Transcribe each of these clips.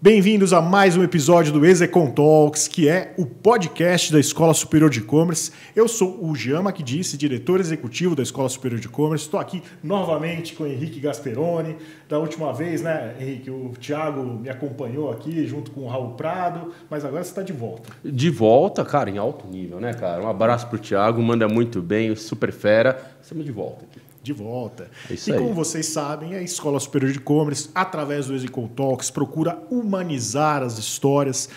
Bem-vindos a mais um episódio do Execom Talks, que é o podcast da Escola Superior de E-Commerce. Eu sou o Jean Macdice, diretor executivo da Escola Superior de E-Commerce. Estou aqui novamente com o Henrique Gasperoni. Da última vez, né, Henrique, o Thiago me acompanhou aqui junto com o Raul Prado, mas agora você está de volta. De volta, cara, em alto nível, né, cara? Um abraço pro Thiago, manda muito bem, super fera. Estamos de volta aqui. De volta. É isso e aí. como vocês sabem, a Escola Superior de E-Commerce, através do Execom Talks, procura humanizar as histórias,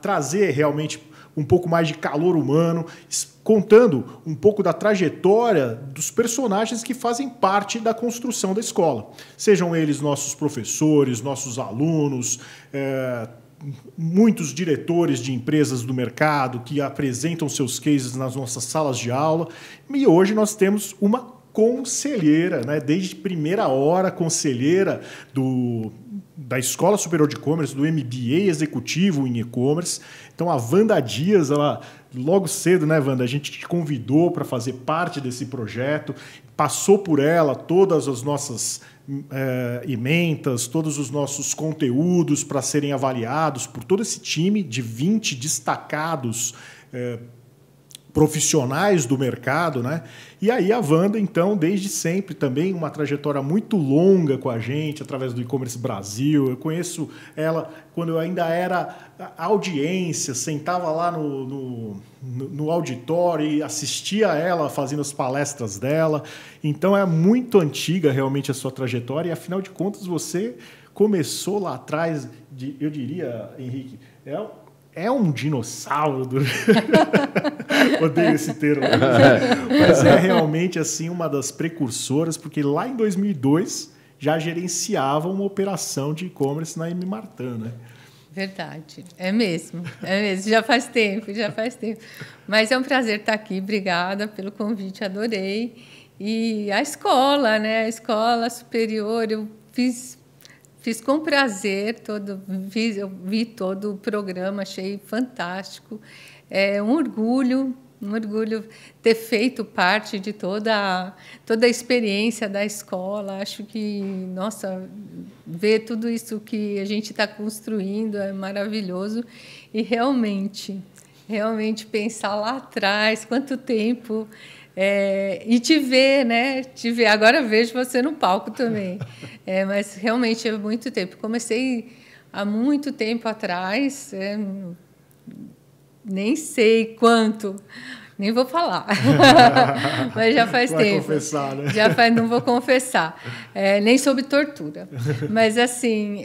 trazer realmente um pouco mais de calor humano, contando um pouco da trajetória dos personagens que fazem parte da construção da escola. Sejam eles nossos professores, nossos alunos, muitos diretores de empresas do mercado que apresentam seus cases nas nossas salas de aula. E hoje nós temos uma conselheira, né? Desde primeira hora, conselheira da Escola Superior de E-Commerce, do MBA Executivo em E-Commerce. Então, a Wanda Dias, ela, logo cedo, né, Wanda, a gente te convidou para fazer parte desse projeto, passou por ela todas as nossas ementas, todos os nossos conteúdos para serem avaliados por todo esse time de 20 destacados profissionais do mercado, né? E aí a Wanda, então, desde sempre também uma trajetória muito longa com a gente, através do E-Commerce Brasil. Eu conheço ela quando eu ainda era audiência, sentava lá no auditório e assistia a ela fazendo as palestras dela. Então é muito antiga realmente a sua trajetória e, afinal de contas, você começou lá atrás, eu diria, Henrique, é um dinossauro do... Odeio esse termo. Mas é realmente assim uma das precursoras, porque lá em 2002 já gerenciava uma operação de e-commerce na M. Martin, né? Verdade, é mesmo. Já faz tempo. Mas é um prazer estar aqui, obrigada pelo convite, adorei. E a escola, né? A Escola Superior, eu fiz com prazer, eu vi todo o programa, achei fantástico. É um orgulho ter feito parte de toda a experiência da escola. Acho que, nossa, ver tudo isso que a gente está construindo é maravilhoso. E realmente pensar lá atrás, quanto tempo... e te ver, né? Agora vejo você no palco também. Mas realmente é muito tempo. Comecei há muito tempo atrás, nem sei quanto, nem vou falar. Mas já faz Vai tempo. Confessar, né? Não vou confessar, nem sob tortura. Mas assim,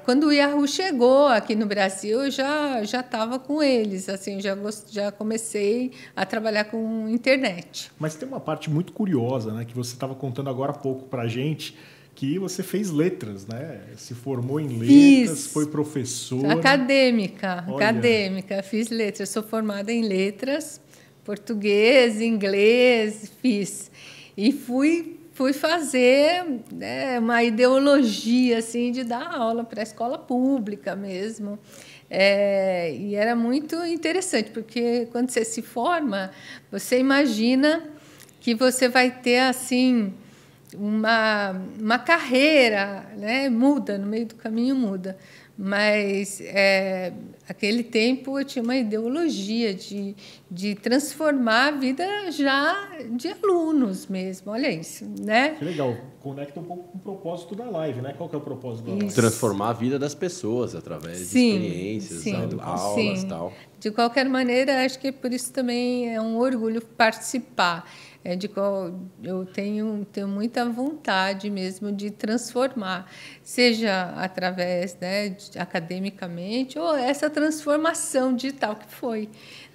quando o Yahoo chegou aqui no Brasil, eu já estava com eles. Assim, já comecei a trabalhar com internet. Mas tem uma parte muito curiosa, né, que você estava contando agora há pouco para a gente, que você fez letras, né? Se formou em letras, foi professora. Acadêmica, fiz letras. Sou formada em letras, português, inglês, fiz. E fui fazer, né, uma ideologia assim, de dar aula para a escola pública mesmo. E era muito interessante, porque quando você se forma, você imagina que você vai ter assim uma carreira, né? Muda, no meio do caminho muda. Mas, aquele tempo, eu tinha uma ideologia de transformar a vida já de alunos mesmo. Olha isso, né? Que legal. Conecta um pouco com o propósito da live, né? Qual que é o propósito da live? Transformar a vida das pessoas através de experiências, aulas e tal. De qualquer maneira, acho que por isso também é um orgulho participar. Eu tenho muita vontade mesmo de transformar, seja através, né, academicamente, ou essa transformação digital que foi.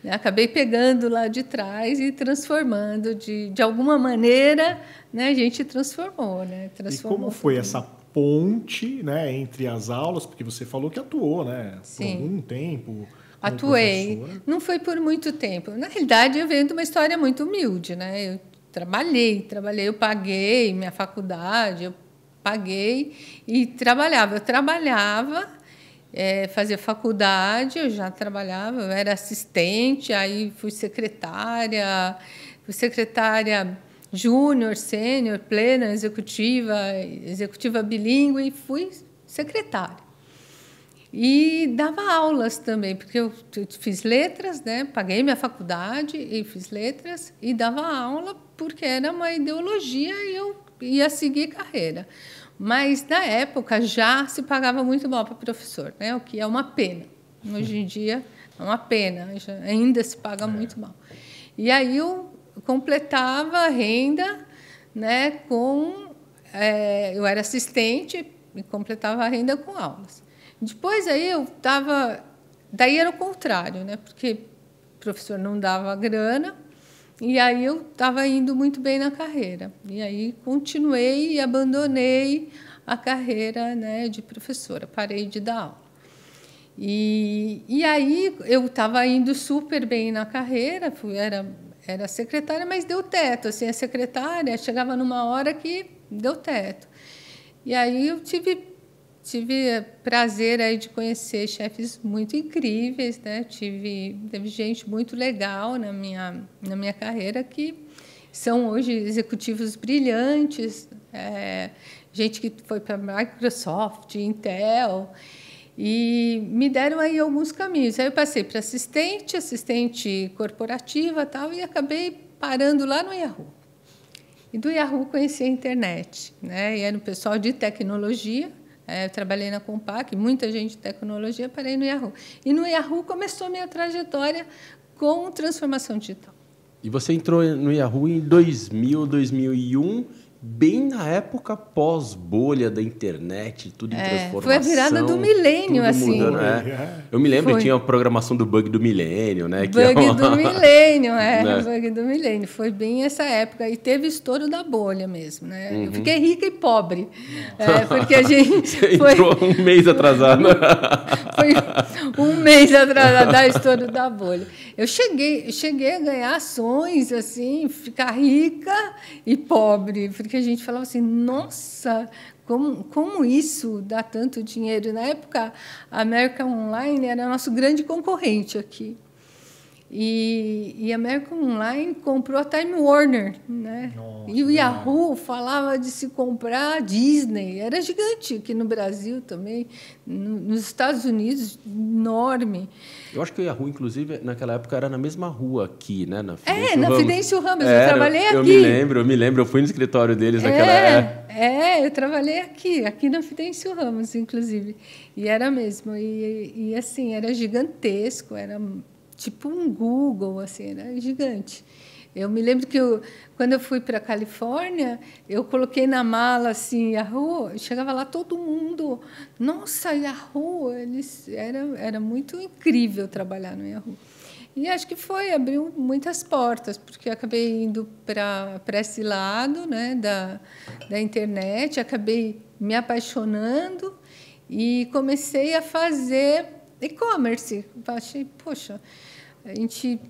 Né? Acabei pegando lá de trás e transformando, de alguma maneira, né, a gente transformou. Né? E como foi essa ponte, né, entre as aulas? Porque você falou que atuou, né, por algum tempo. Atuei. Não foi por muito tempo. Na realidade, eu venho de uma história muito humilde, né? Eu trabalhei, eu paguei minha faculdade, eu paguei e trabalhava. Eu trabalhava, fazia faculdade, eu já trabalhava, eu era assistente, aí fui secretária júnior, sênior, plena, executiva bilíngue e fui secretária. E dava aulas também, porque eu fiz letras, né? Paguei minha faculdade e fiz letras e dava aula porque era uma ideologia e eu ia seguir carreira. Mas, na época, já se pagava muito mal para professor, né? O que é uma pena. Hoje em dia, é uma pena, ainda se paga muito mal. E aí eu completava a renda, né, eu era assistente e completava a renda com aulas. Depois aí eu estava... Daí era o contrário, né? Porque o professor não dava grana, e aí eu estava indo muito bem na carreira. E aí continuei e abandonei a carreira, né, de professora, parei de dar aula. E aí eu estava indo super bem na carreira, era secretária, mas deu teto. Assim, a secretária chegava numa hora que deu teto. E aí eu tive prazer aí de conhecer chefes muito incríveis, né? Teve gente muito legal na minha carreira que são hoje executivos brilhantes, gente que foi para Microsoft, Intel, e me deram aí alguns caminhos. Aí eu passei para assistente corporativa, tal, e acabei parando lá no Yahoo. E do Yahoo conheci a internet, né? E era um pessoal de tecnologia. Eu trabalhei na Compaq, muita gente de tecnologia, parei no Yahoo. E no Yahoo começou a minha trajetória com transformação digital. E você entrou no Yahoo em 2000, 2001, bem na época pós-bolha da internet, tudo em transformação. Foi a virada do milênio, assim. Mudando, Eu me lembro que tinha a programação do bug do milênio, né? Bug do milênio, bug do milênio. Foi bem essa época. E teve estouro da bolha mesmo, né? Eu fiquei rica e pobre. Porque a gente... Você entrou um mês atrasado. Foi um mês atrasado da estouro da bolha. Eu cheguei a ganhar ações, assim, ficar rica e pobre, porque a gente falava assim, nossa, como isso dá tanto dinheiro? Na época, a American Online era nosso grande concorrente aqui. E a American Online comprou a Time Warner, né? Nossa, e o Yahoo falava de se comprar a Disney. Era gigante aqui no Brasil também, nos Estados Unidos, enorme. Eu acho que o Yahoo, inclusive, naquela época era na mesma rua aqui, né? Na Fidêncio Ramos. Eu trabalhei aqui. Eu me lembro. Eu fui no escritório deles naquela época. Eu trabalhei aqui na Fidêncio Ramos, inclusive. E era mesmo. E assim, era gigantesco, era... tipo um Google, assim, era gigante. Eu me lembro que quando eu fui para a Califórnia, eu coloquei na mala assim, Yahoo, chegava lá todo mundo, nossa, Yahoo, era muito incrível trabalhar no Yahoo. E acho que abriu muitas portas, porque eu acabei indo para esse lado, né, da internet, acabei me apaixonando e comecei a fazer e-commerce. Achei, poxa, a gente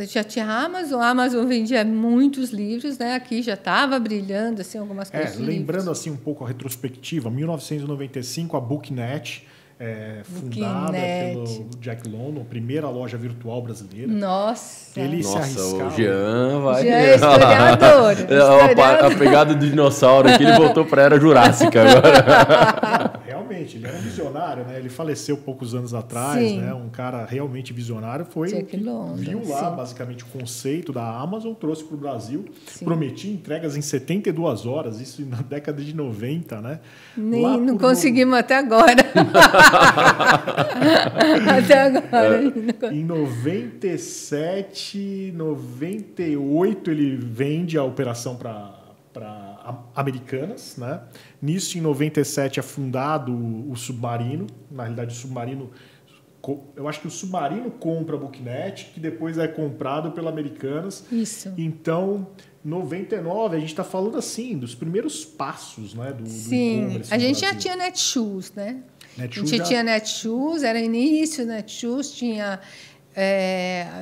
já tinha a Amazon vendia muitos livros, né? Aqui já estava brilhando assim, algumas coisas. Lembrando assim, um pouco a retrospectiva, 1995, a Booknet, fundada pelo Jack London, primeira loja virtual brasileira. Nossa! Ele se arriscava. O Jean vai... Jean é historiador. A pegada do dinossauro aqui, ele voltou para a Era Jurássica agora. Realmente, ele era um visionário, né? Ele faleceu poucos anos atrás, né? Um cara realmente visionário. Foi o que viu lá, basicamente, o conceito da Amazon, trouxe para o Brasil, prometia entregas em 72 horas, isso na década de 90, né? Não conseguimos até agora. Até agora. Em 97, 98, ele vende a operação para Americanas, né? Nisso, em 97, é fundado o Submarino. Na realidade, o Submarino... Eu acho que o Submarino compra a Booknet, que depois é comprado pela Americanas. Isso. Então, 99, a gente está falando assim, dos primeiros passos, né, do e-commerce. A gente já tinha Netshoes, né? A gente tinha Netshoes, era início, Netshoes, tinha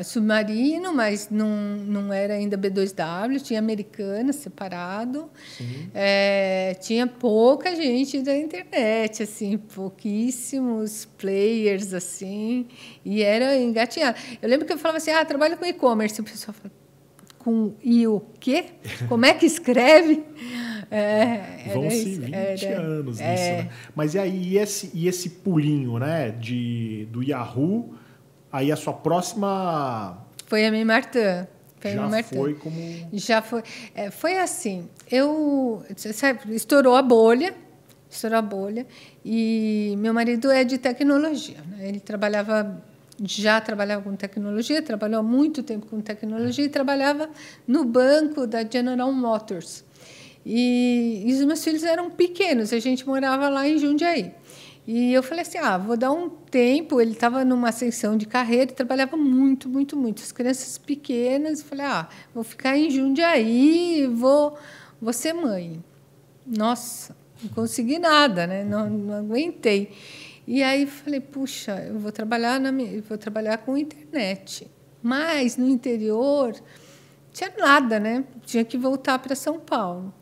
Submarino, mas não era ainda B2W, tinha Americanas separado. Tinha pouca gente da internet, assim, pouquíssimos players, assim, e era engatinhado. Eu lembro que eu falava assim, trabalho com e-commerce, o pessoal falava, com I o quê? Como é que escreve? Vão-se 20 anos nisso, né? Mas e aí, e esse pulinho, né, do Yahoo, aí a sua próxima... Foi a Mimi Martin. Foi como... Já foi. Foi assim, sabe, estourou a bolha, e meu marido é de tecnologia, né? Ele já trabalhava com tecnologia, trabalhou há muito tempo com tecnologia e trabalhava no banco da General Motors. E os meus filhos eram pequenos, a gente morava lá em Jundiaí. E eu falei assim, vou dar um tempo. Ele estava numa ascensão de carreira, trabalhava muito, muito, muito. As crianças pequenas, eu falei, vou ficar em Jundiaí, vou ser mãe. Nossa, não consegui nada, né? Não aguentei. E aí falei, puxa, eu vou trabalhar com internet. Mas no interior tinha nada, né? Tinha que voltar para São Paulo.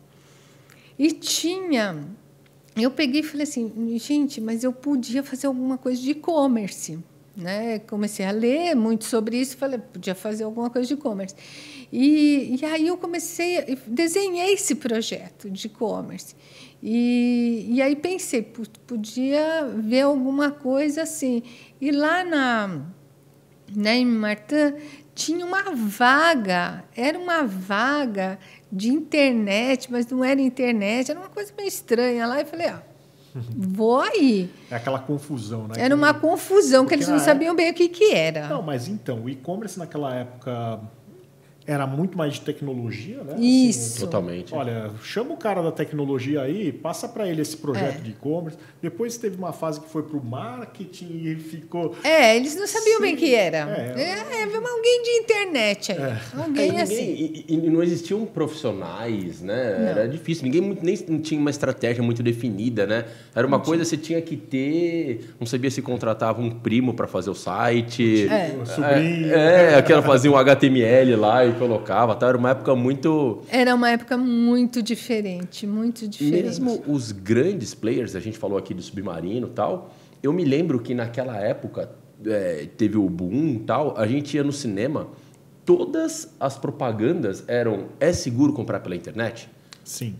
Eu peguei e falei assim, gente, mas eu podia fazer alguma coisa de e-commerce, né? Comecei a ler muito sobre isso, falei, podia fazer alguma coisa de e-commerce. E aí eu desenhei esse projeto de e-commerce. E aí pensei, podia ver alguma coisa assim. E lá em Martin tinha uma vaga, era uma vaga de internet, mas não era internet, era uma coisa meio estranha lá. E falei, vou aí. É aquela confusão, né? Era uma confusão, que eles não sabiam bem o que era. Não, mas então, o e-commerce naquela época era muito mais de tecnologia, né? Isso. Assim, totalmente. Olha, chama o cara da tecnologia aí, passa para ele esse projeto de e-commerce. Depois teve uma fase que foi para o marketing e ficou... eles não sabiam bem o que era. Alguém de internet aí. Alguém assim. E não existiam profissionais, né? Não. Era difícil. Ninguém nem tinha uma estratégia muito definida, né? Era uma coisa que você tinha que ter... Não sabia se contratava um primo para fazer o site. Um sobrinho. Aquela fazia um HTML lá e colocava, tá? Era uma época muito diferente, muito diferente. Mesmo os grandes players, a gente falou aqui do Submarino e tal, eu me lembro que naquela época teve o boom e tal, a gente ia no cinema, todas as propagandas eram, é seguro comprar pela internet? Sim.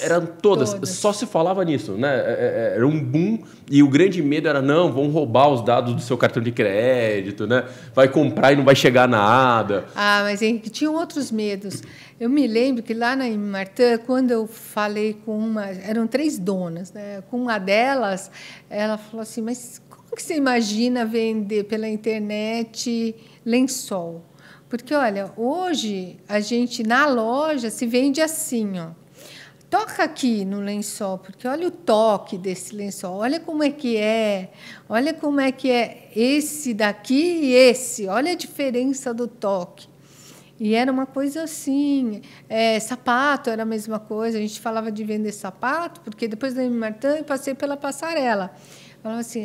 Eram todas. Só se falava nisso, né? Era um boom e o grande medo era, não, vão roubar os dados do seu cartão de crédito, né? Vai comprar e não vai chegar nada. Mas tinham outros medos. Eu me lembro que lá na Martin, quando eu falei com eram 3 donas, né? Com uma delas, ela falou assim, mas como que você imagina vender pela internet lençol? Porque, olha, hoje a gente na loja se vende assim, toca aqui no lençol, porque olha o toque desse lençol, olha como é que é esse daqui e esse, olha a diferença do toque. E era uma coisa assim, sapato era a mesma coisa, a gente falava de vender sapato, porque depois da Martin eu passei pela passarela. Falava assim,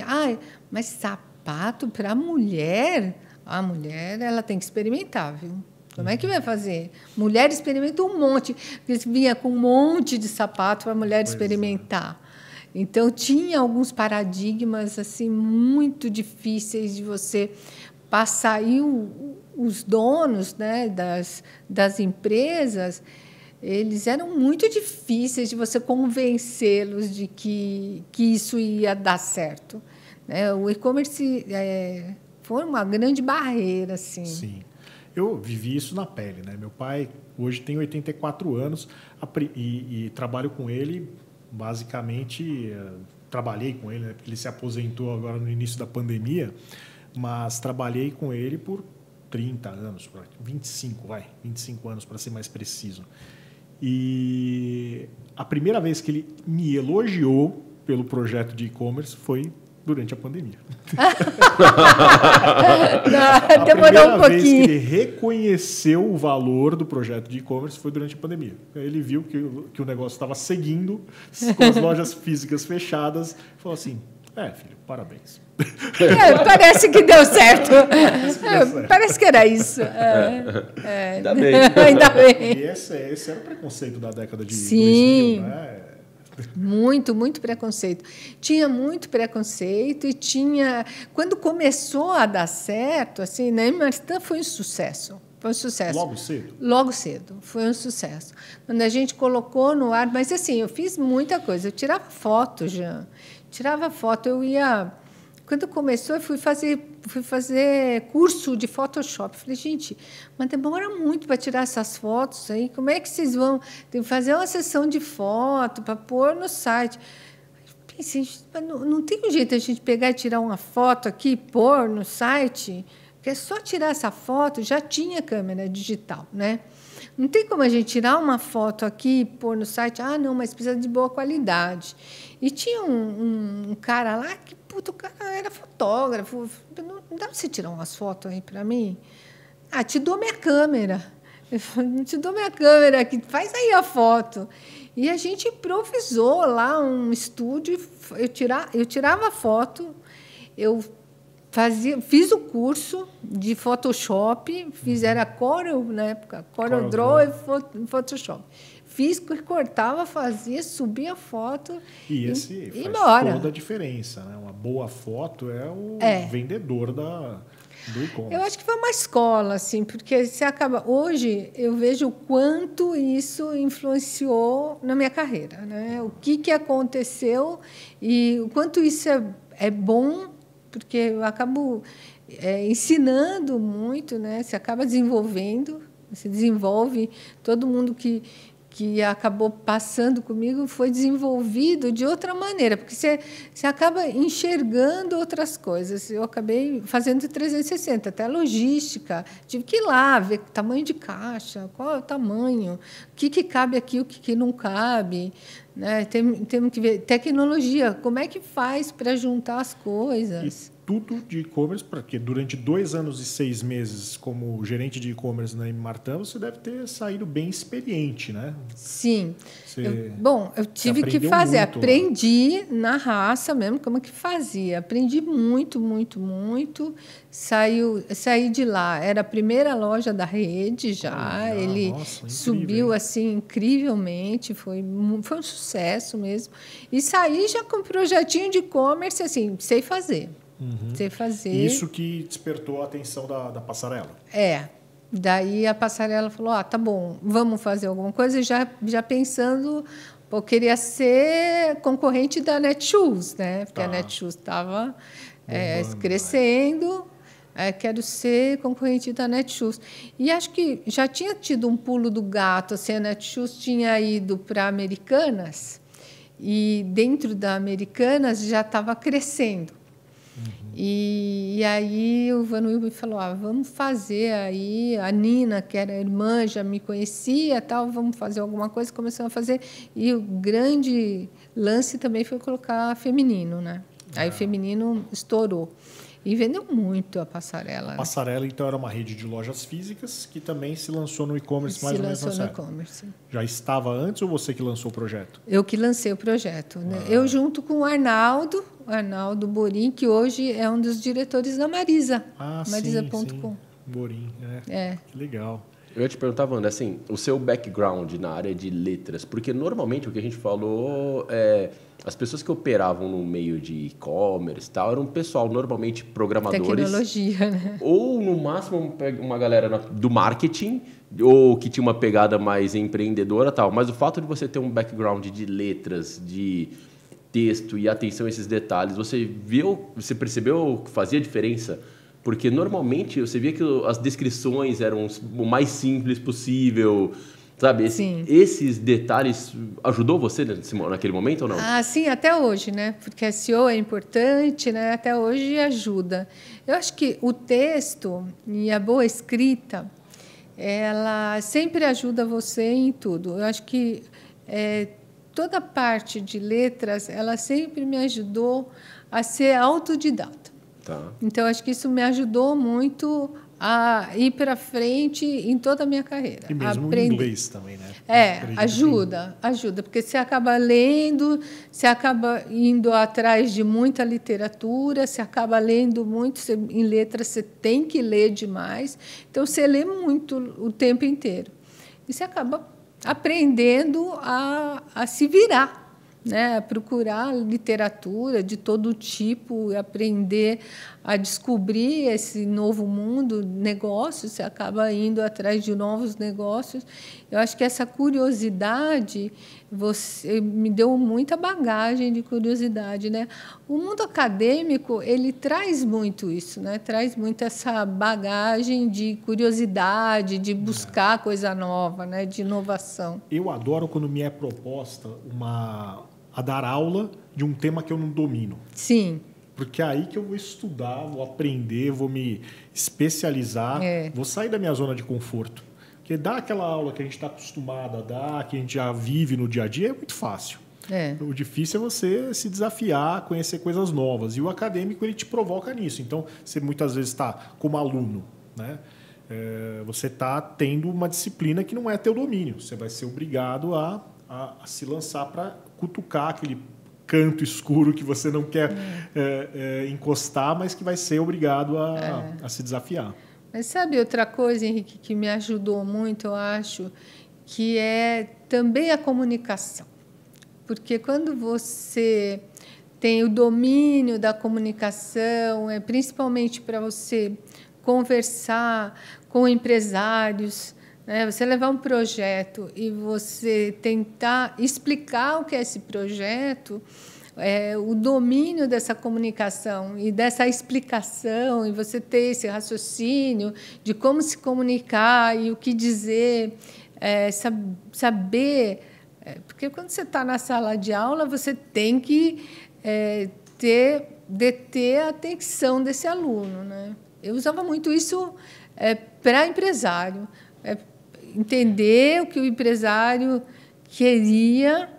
mas sapato para mulher... A mulher, ela tem que experimentar, viu? Como é que vai fazer? Mulher experimenta um monte. Eles vinha com um monte de sapato para a mulher experimentar. Então, tinha alguns paradigmas assim muito difíceis de você passar. E os donos, né, das empresas, eles eram muito difíceis de você convencê-los de que isso ia dar certo. O e-commerce... foi uma grande barreira, assim. Sim. Eu vivi isso na pele, né? Meu pai hoje tem 84 anos e trabalho com ele, basicamente, trabalhei com ele, né? Porque ele se aposentou agora no início da pandemia, mas trabalhei com ele por 30 anos, 25 anos para ser mais preciso. E a primeira vez que ele me elogiou pelo projeto de e-commerce foi durante a pandemia. Demorou um pouquinho. A vez que ele reconheceu o valor do projeto de e-commerce foi durante a pandemia. Ele viu que o negócio estava seguindo com as lojas físicas fechadas e falou assim, filho, parabéns. Parece que deu certo. Parece que era isso. Ainda bem. Ainda bem. E esse era o preconceito da década de 2000, né? Muito, muito preconceito. Tinha muito preconceito e tinha... Quando começou a dar certo, assim, né, Martin foi um sucesso. Foi um sucesso. Logo cedo? Logo cedo. Foi um sucesso. Quando a gente colocou no ar... Mas, assim, eu fiz muita coisa. Eu tirava foto, já. Tirava foto. Eu ia... Quando começou, eu fui fazer curso de Photoshop. Falei, gente, mas demora muito para tirar essas fotos aí. Como é que vocês vão... Tem que fazer uma sessão de foto para pôr no site. Pensei, não tem um jeito de a gente pegar e tirar uma foto aqui e pôr no site... Porque é só tirar essa foto, já tinha câmera digital, né? Não tem como a gente tirar uma foto aqui e pôr no site, não, mas precisa de boa qualidade. E tinha um cara lá que, puto, o cara era fotógrafo. Não dá para você tirar umas fotos aí para mim? Te dou minha câmera. Eu falei, te dou minha câmera aqui, faz aí a foto. E a gente improvisou lá um estúdio, eu tirava a foto, fiz o curso de Photoshop, era Corel na época, Corel Draw e Photoshop. Cortava, fazia, subia a foto e faz embora. Toda a diferença, né? Uma boa foto é o vendedor do e-commerce. Eu acho que foi uma escola, assim, porque você acaba... Hoje, eu vejo o quanto isso influenciou na minha carreira, né? O que aconteceu e o quanto isso é bom, porque eu acabo ensinando muito, né? Você acaba desenvolvendo, você desenvolve, todo mundo que acabou passando comigo foi desenvolvido de outra maneira, porque você acaba enxergando outras coisas. Eu acabei fazendo 360, até logística, tive que ir lá ver o tamanho de caixa, qual é o tamanho, o que cabe aqui, o que não cabe. Né? Temos que ver tecnologia, como é que faz para juntar as coisas. E tudo de e-commerce, porque durante 2 anos e 6 meses como gerente de e-commerce na Martã, você deve ter saído bem experiente, né? Sim. Eu tive que fazer, aprendi na raça mesmo como que fazia. Aprendi muito, muito, muito. Saí de lá, era a primeira loja da rede já. Ele subiu assim incrivelmente, foi um sucesso mesmo. E saí já com um projetinho de e-commerce, assim, sei fazer. Sei fazer. Isso que despertou a atenção da passarela. Daí a passarela falou, tá bom, vamos fazer alguma coisa. E já pensando, eu queria ser concorrente da Netshoes, né? Porque a Netshoes estava crescendo. Quero ser concorrente da Netshoes. E acho que já tinha tido um pulo do gato. Assim, a Netshoes tinha ido para Americanas e dentro da Americanas já estava crescendo. E aí o Vanuil me falou, vamos fazer aí, a Nina, que era irmã, já me conhecia, tal, vamos fazer alguma coisa, começamos a fazer. E o grande lance também foi colocar feminino, né? Aí o feminino estourou. E vendeu muito a passarela. A passarela, então, era uma rede de lojas físicas que também se lançou no e-commerce mais ou menos nessa época. Já estava antes ou você que lançou o projeto? Eu que lancei o projeto. Né? Eu junto com o Arnaldo Borim, que hoje é um dos diretores da Marisa. Marisa.com. Borim, que legal. Eu ia te perguntar, Wanda, assim, o seu background na área de letras, porque normalmente o que a gente falou as pessoas que operavam no meio de e-commerce e tal, eram um pessoal normalmente programadores. Tecnologia, né? Ou, no máximo, uma galera do marketing, ou que tinha uma pegada mais empreendedora e tal. Mas o fato de você ter um background de letras, de texto e atenção a esses detalhes, você percebeu que fazia diferença? Porque normalmente você via que as descrições eram o mais simples possível, sabe? Esses detalhes ajudou você naquele momento ou não? Sim, até hoje, né? Porque a SEO é importante, né? Até hoje ajuda. Eu acho que o texto e a boa escrita, ela sempre ajuda você em tudo. Eu acho que toda a parte de letras, ela sempre me ajudou a ser autodidata. Então, acho que isso me ajudou muito a ir para frente em toda a minha carreira. E mesmo em inglês também, né? Ajuda, porque você acaba lendo, você acaba indo atrás de muita literatura, você acaba lendo muito, em letras você tem que ler demais, então você lê muito o tempo inteiro. E você acaba aprendendo a se virar. né? A procurar literatura de todo tipo, aprender a descobrir esse novo mundo, negócios, você acaba indo atrás de novos negócios. Eu acho que essa curiosidade você me deu muita bagagem de curiosidade, né? O mundo acadêmico, ele traz muito isso, né? Traz muito essa bagagem de curiosidade, de buscar coisa nova, né? De inovação. Eu adoro quando me é proposta a dar aula de um tema que eu não domino. Sim. Porque é aí que eu vou estudar, vou aprender, vou me especializar, vou sair da minha zona de conforto. Porque dar aquela aula que a gente está acostumado a dar, que a gente já vive no dia a dia, é muito fácil. O difícil é você se desafiar, conhecer coisas novas. E o acadêmico, ele te provoca nisso. Então, você muitas vezes está como aluno, né? Você está tendo uma disciplina que não é teu domínio. Você vai ser obrigado a se lançar para cutucar aquele canto escuro que você não quer encostar, mas que vai ser obrigado a se desafiar. Mas sabe outra coisa, Henrique, que me ajudou muito, eu acho, que é também a comunicação. Porque quando você tem o domínio da comunicação, principalmente para você conversar com empresários, né? Você levar um projeto e você tentar explicar o que é esse projeto, o domínio dessa comunicação e dessa explicação, e você ter esse raciocínio de como se comunicar e o que dizer, saber... Porque quando você está na sala de aula, você tem que deter a atenção desse aluno, né? Eu usava muito isso para empresário, entender o que o empresário queria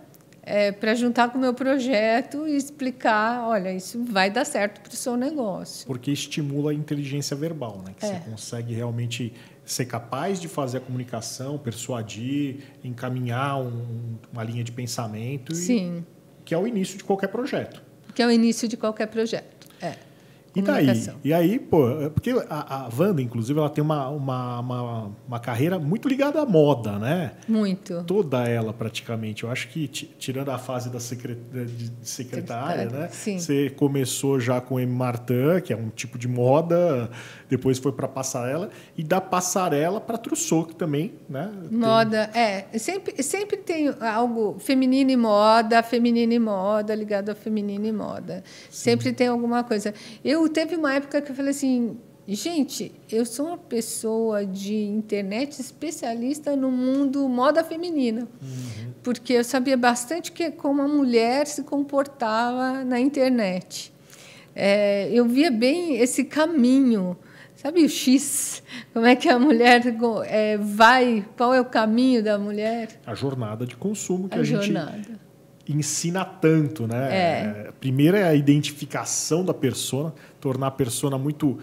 para juntar com o meu projeto e explicar, olha, isso vai dar certo para o seu negócio. Porque estimula a inteligência verbal, né? Que você consegue realmente ser capaz de fazer a comunicação, persuadir, encaminhar uma linha de pensamento. Sim. Que é o início de qualquer projeto. Que é o início de qualquer projeto. E daí? E aí, porque a Wanda, inclusive, ela tem uma carreira muito ligada à moda, né? Muito. Toda ela, praticamente. Eu acho que, tirando a fase da secretária, né? Sim. Você começou já com M. Martin, que é um tipo de moda, depois foi para passarela, e da passarela para Trousseau, que também, né? Moda, sempre tem algo feminino e moda, ligado a feminino e moda. Sim. Sempre tem alguma coisa. Teve uma época que eu falei assim, gente, eu sou uma pessoa de internet especialista no mundo moda feminina, porque eu sabia bastante como a mulher se comportava na internet. Eu via bem esse caminho, sabe o X? Como é que a mulher vai? Qual é o caminho da mulher? A jornada de consumo que a gente ensina tanto, né? Primeiro é a identificação da persona, tornar a persona muito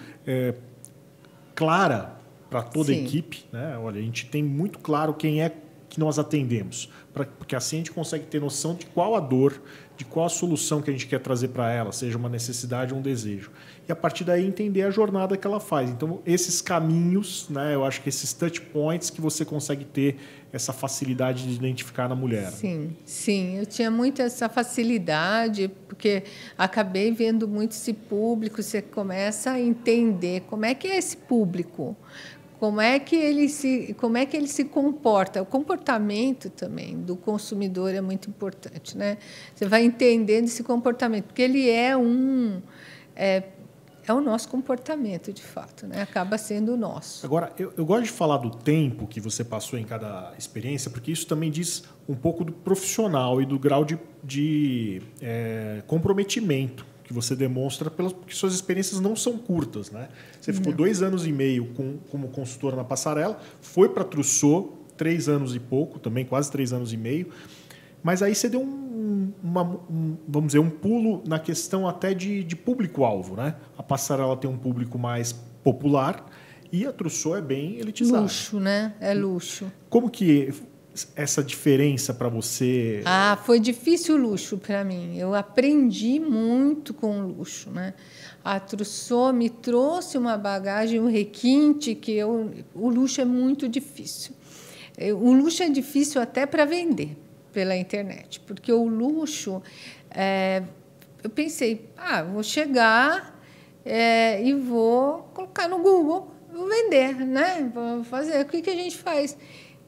clara para toda a equipe, né? Olha, a gente tem muito claro quem é que nós atendemos, porque assim a gente consegue ter noção de qual a dor, de qual a solução que a gente quer trazer para ela, seja uma necessidade ou um desejo. E a partir daí entender a jornada que ela faz. Então, esses caminhos, né, eu acho que esses touch points que você consegue ter essa facilidade de identificar na mulher. Sim, eu tinha muito essa facilidade, porque acabei vendo muito esse público, você começa a entender como é que é esse público, como é que ele se comporta. O comportamento também do consumidor é muito importante, né? Você vai entendendo esse comportamento, porque ele é o nosso comportamento, de fato, né? Acaba sendo o nosso. Agora, eu gosto de falar do tempo que você passou em cada experiência, porque isso também diz um pouco do profissional e do grau de comprometimento que você demonstra, porque suas experiências não são curtas, né? Você ficou 2 anos e meio como consultora na passarela, foi para Trousseau, 3 anos e pouco, também quase 3 anos e meio, mas aí você deu vamos dizer, um pulo na questão até de público-alvo, né? A passarela tem um público mais popular e a Trousseau é bem elitizada. Luxo, né? É luxo. Como que essa diferença para você? Foi difícil o luxo para mim. Eu aprendi muito com o luxo, né? A Trousseau me trouxe uma bagagem, um requinte que o luxo é muito difícil. O luxo é difícil até para vender. pela internet, porque o luxo, eu pensei, vou chegar e vou colocar no Google, vou vender, né? Vou fazer. O que a gente faz?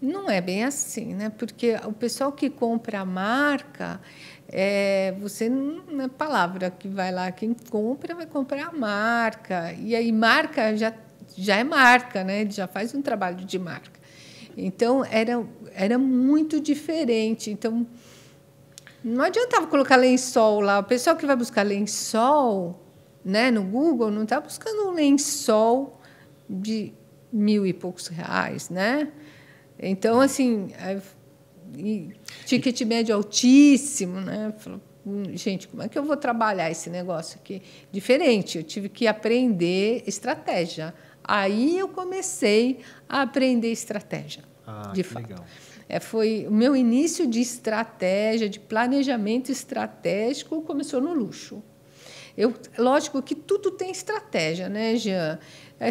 Não é bem assim, né? Porque o pessoal que compra a marca, você não é palavra que vai lá, quem compra vai comprar a marca. E aí marca já é marca, né? Ele já faz um trabalho de marca. Então era muito diferente. Então não adiantava colocar lençol lá. O pessoal que vai buscar lençol, né, no Google, não está buscando um lençol de 1.000 e poucos reais, né? Então, assim, ticket médio altíssimo, né? Falou, gente, como é que eu vou trabalhar esse negócio aqui? Diferente, eu tive que aprender estratégia. Aí eu comecei a aprender estratégia, de fato. Legal. Foi o meu início de estratégia, de planejamento estratégico, começou no luxo. Lógico que tudo tem estratégia, né, Jean?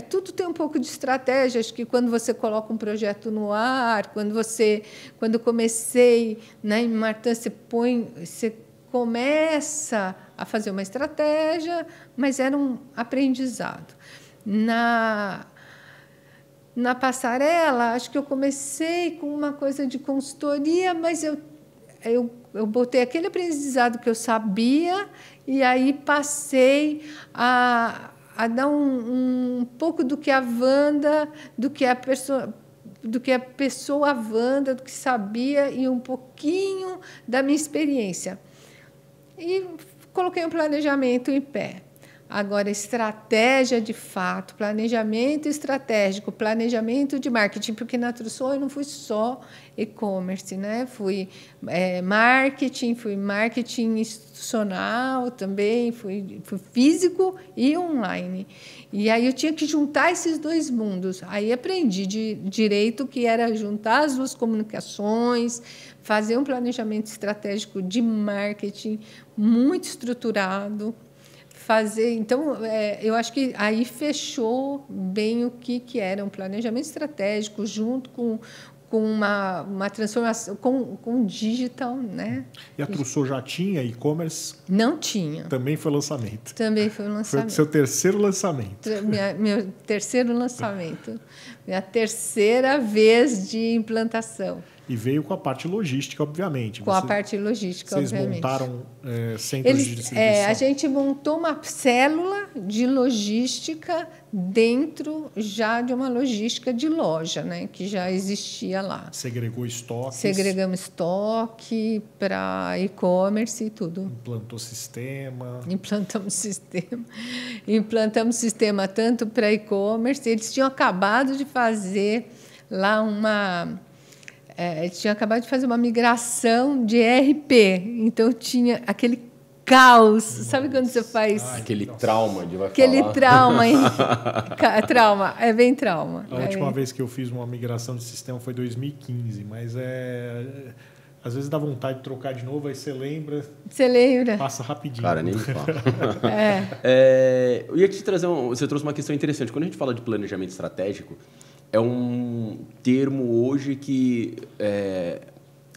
Tudo tem um pouco de estratégia. Acho que quando você coloca um projeto no ar, quando eu comecei, né, em Martin, você começa a fazer uma estratégia, mas era um aprendizado. Na passarela, acho que eu comecei com uma coisa de consultoria, mas eu botei aquele aprendizado que eu sabia e aí passei a dar um pouco do que a Wanda, do que a pessoa Wanda, do que sabia e um pouquinho da minha experiência. E coloquei um planejamento em pé. Agora, estratégia de fato, planejamento estratégico, planejamento de marketing, porque na Trusol eu não fui só e-commerce, né? Fui marketing institucional também, fui físico e online. E aí eu tinha que juntar esses dois mundos. Aí aprendi de direito, que era juntar as duas comunicações, fazer um planejamento estratégico de marketing muito estruturado. Então, eu acho que aí fechou bem o que era um planejamento estratégico junto com uma transformação, com digital, né? E a Trusol já tinha e-commerce? Não tinha. Também foi lançamento? Também foi lançamento. Foi o seu terceiro lançamento? Meu terceiro lançamento. Minha terceira vez de implantação. E veio com a parte logística, obviamente. Com a parte logística, obviamente. Vocês montaram centros de distribuição? A gente montou uma célula de logística dentro já de uma logística de loja, né, que já existia lá. Segregou estoques? Segregamos estoque para e-commerce e tudo. Implantamos sistema tanto para e-commerce. Eles tinham acabado de fazer lá tinha acabado de fazer uma migração de ERP, então tinha aquele caos. Sabe quando você faz... Aquele trauma de vai Aquele falar. trauma, hein? Trauma, é bem trauma. A última vez que eu fiz uma migração de sistema foi em 2015, mas às vezes dá vontade de trocar de novo, aí você lembra... Você lembra? Passa rapidinho. Cara, nem me fala. Eu ia te trazer... Você trouxe uma questão interessante. Quando a gente fala de planejamento estratégico, é um termo hoje que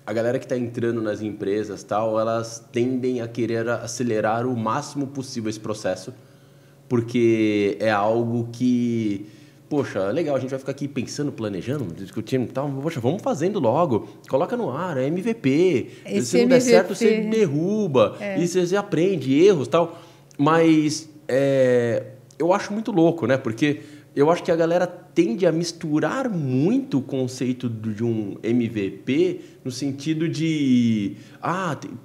a galera que está entrando nas empresas, elas tendem a querer acelerar o máximo possível esse processo, porque é algo que, poxa, legal, a gente vai ficar aqui pensando, planejando, discutindo e tal, poxa, vamos fazendo logo, coloca no ar, é MVP, se não der certo, você derruba, e você aprende erros e tal, mas eu acho muito louco, né, porque eu acho que a galera tende a misturar muito o conceito de um MVP no sentido de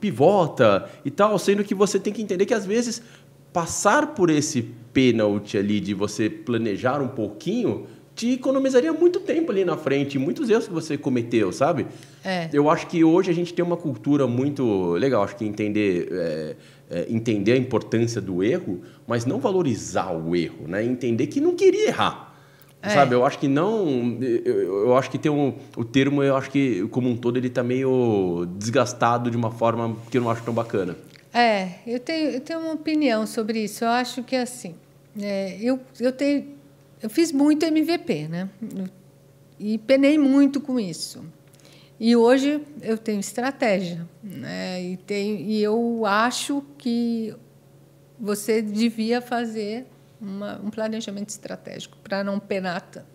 pivota e tal, sendo que você tem que entender que, às vezes, passar por esse pênalti ali de você planejar um pouquinho te economizaria muito tempo ali na frente, muitos erros que você cometeu, sabe? Eu acho que hoje a gente tem uma cultura muito legal, acho que entender a importância do erro, mas não valorizar o erro, né? Entender que não queria errar. Sabe, eu acho que não... Eu acho que tem o termo, eu acho que, como um todo, ele está meio desgastado de uma forma que eu não acho tão bacana. Eu tenho uma opinião sobre isso. Eu acho que, assim, eu fiz muito MVP, né? E penei muito com isso. E hoje eu tenho estratégia, né? E eu acho que você devia fazer um planejamento estratégico para não penar tanto.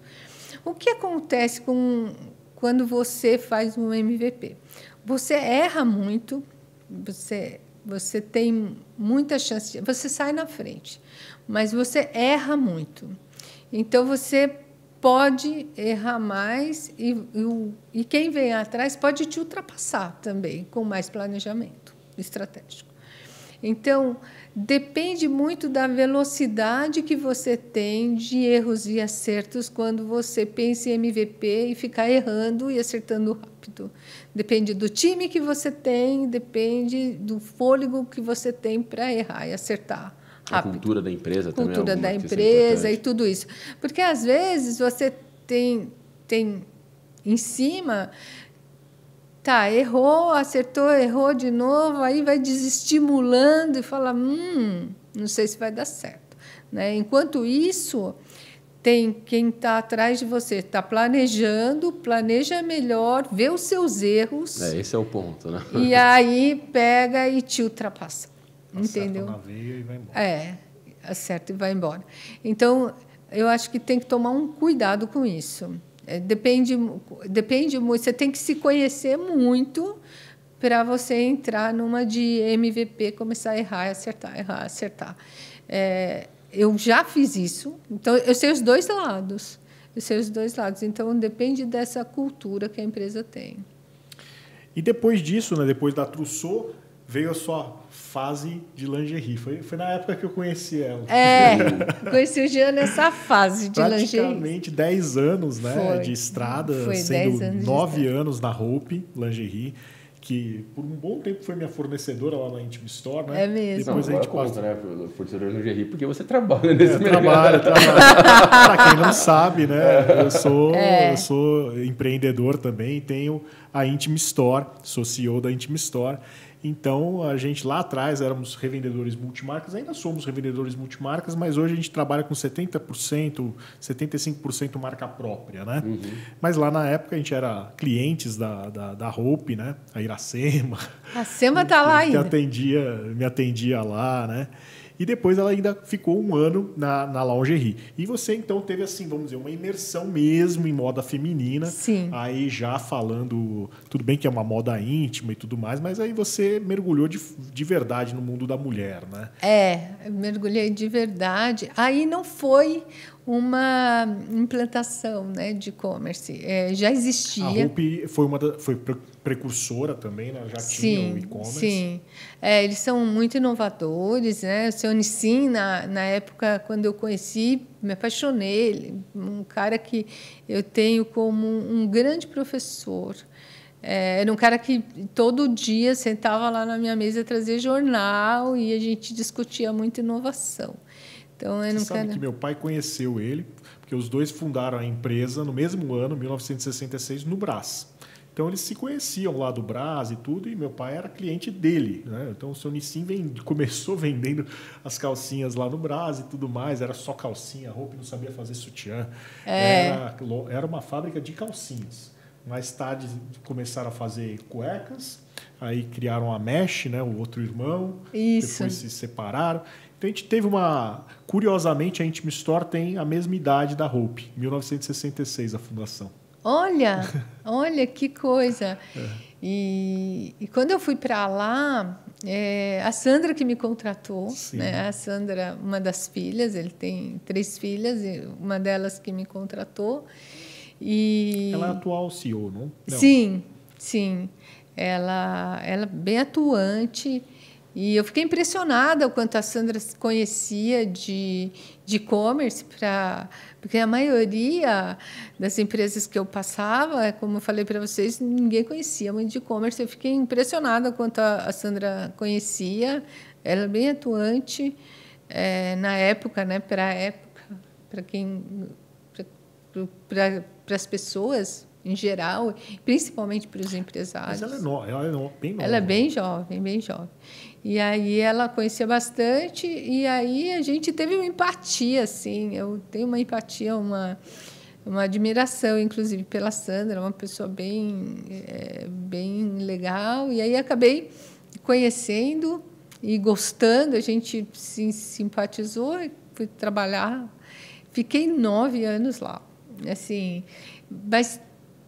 O que acontece quando você faz um MVP? Você erra muito, você tem muita chance, você sai na frente, mas você erra muito. Então, você pode errar mais e quem vem atrás pode te ultrapassar também, com mais planejamento estratégico. Então, depende muito da velocidade que você tem de erros e acertos quando você pensa em MVP e ficar errando e acertando rápido. Depende do time que você tem, depende do fôlego que você tem para errar e acertar rápido. A cultura da empresa também. Cultura da empresa e tudo isso. Porque, às vezes, você tem em cima... Tá, errou, acertou, errou de novo, aí vai desestimulando e fala, não sei se vai dar certo. Né? Enquanto isso, tem quem está atrás de você, está planejando, planeja melhor, vê os seus erros. Esse é o ponto, né? E aí pega e te ultrapassa. Entendeu? Acerta na veia e vai embora. Acerta e vai embora. Então, eu acho que tem que tomar um cuidado com isso. Depende muito. Você tem que se conhecer muito para você entrar numa de MVP, começar a errar, acertar. Eu já fiz isso, então eu sei os dois lados. Então, depende dessa cultura que a empresa tem. E depois disso, né, depois da Trousseau, veio a sua fase de lingerie. Foi na época que eu conheci ela. Conheci o Jean nessa fase de lingerie. Praticamente 10 anos, né, de estrada, sendo 9 anos na Hope Lingerie, que por um bom tempo foi minha fornecedora lá na Intim Store, né? É mesmo. Depois a gente conta, né, fornecedora de lingerie, porque você trabalha nesse mercado. Trabalho. Para quem não sabe, né, eu sou empreendedor também, tenho a Intim Store, sou CEO da Intim Store. Então, a gente lá atrás éramos revendedores multimarcas, ainda somos revendedores multimarcas, mas hoje a gente trabalha com 70%, 75% marca própria, né? Uhum. Mas lá na época a gente era clientes da Hope, né? A Iracema. A Sema está lá ainda. Me atendia lá, né? E depois ela ainda ficou um ano na lingerie. E você, então, teve, assim, vamos dizer, uma imersão mesmo em moda feminina. Sim. Aí já falando... Tudo bem que é uma moda íntima e tudo mais, mas aí você mergulhou de verdade no mundo da mulher, né? Eu mergulhei de verdade. Aí não foi uma implantação, né, de e-commerce. Já existia. A Hope foi precursora também, né? Já tinha o e-commerce. Sim, eles são muito inovadores, né? O seu Nissin, na época, quando eu conheci, me apaixonei. Um cara que eu tenho como um grande professor. Era um cara que todo dia sentava lá na minha mesa, trazia jornal e a gente discutia muito inovação. Então, Você sabe que meu pai conheceu ele, porque os dois fundaram a empresa no mesmo ano, 1966, no Brás. Então, eles se conheciam lá do Brás e tudo, e meu pai era cliente dele, né? Então, o seu Nissin começou vendendo as calcinhas lá no Brás e tudo mais, era só calcinha, a Hope não sabia fazer sutiã. Era uma fábrica de calcinhas. Mais tarde, começaram a fazer cuecas, aí criaram a Mesh, né? O outro irmão, Isso. Depois se separaram. Então, a gente teve Curiosamente, a Intim Store tem a mesma idade da Hope, 1966, a fundação. Olha que coisa. E quando eu fui para lá, a Sandra que me contratou, né? A Sandra, uma das filhas, ele tem 3 filhas, uma delas que me contratou. Ela é a atual CEO, não? Sim. Ela é bem atuante. E eu fiquei impressionada o quanto a Sandra conhecia de e-commerce, porque a maioria das empresas que eu passava, como eu falei para vocês, ninguém conhecia muito de e-commerce. Eu fiquei impressionada o quanto a Sandra conhecia. Ela é bem atuante na época, né? Para as pessoas em geral, principalmente para os empresários. Mas ela é bem nova. Ela é bem jovem. E aí ela conhecia bastante, e aí a gente teve uma empatia, assim. Eu tenho uma empatia, uma admiração, inclusive, pela Sandra, uma pessoa bem legal. E aí acabei conhecendo e gostando, a gente se simpatizou e fui trabalhar. Fiquei 9 anos lá, assim, mas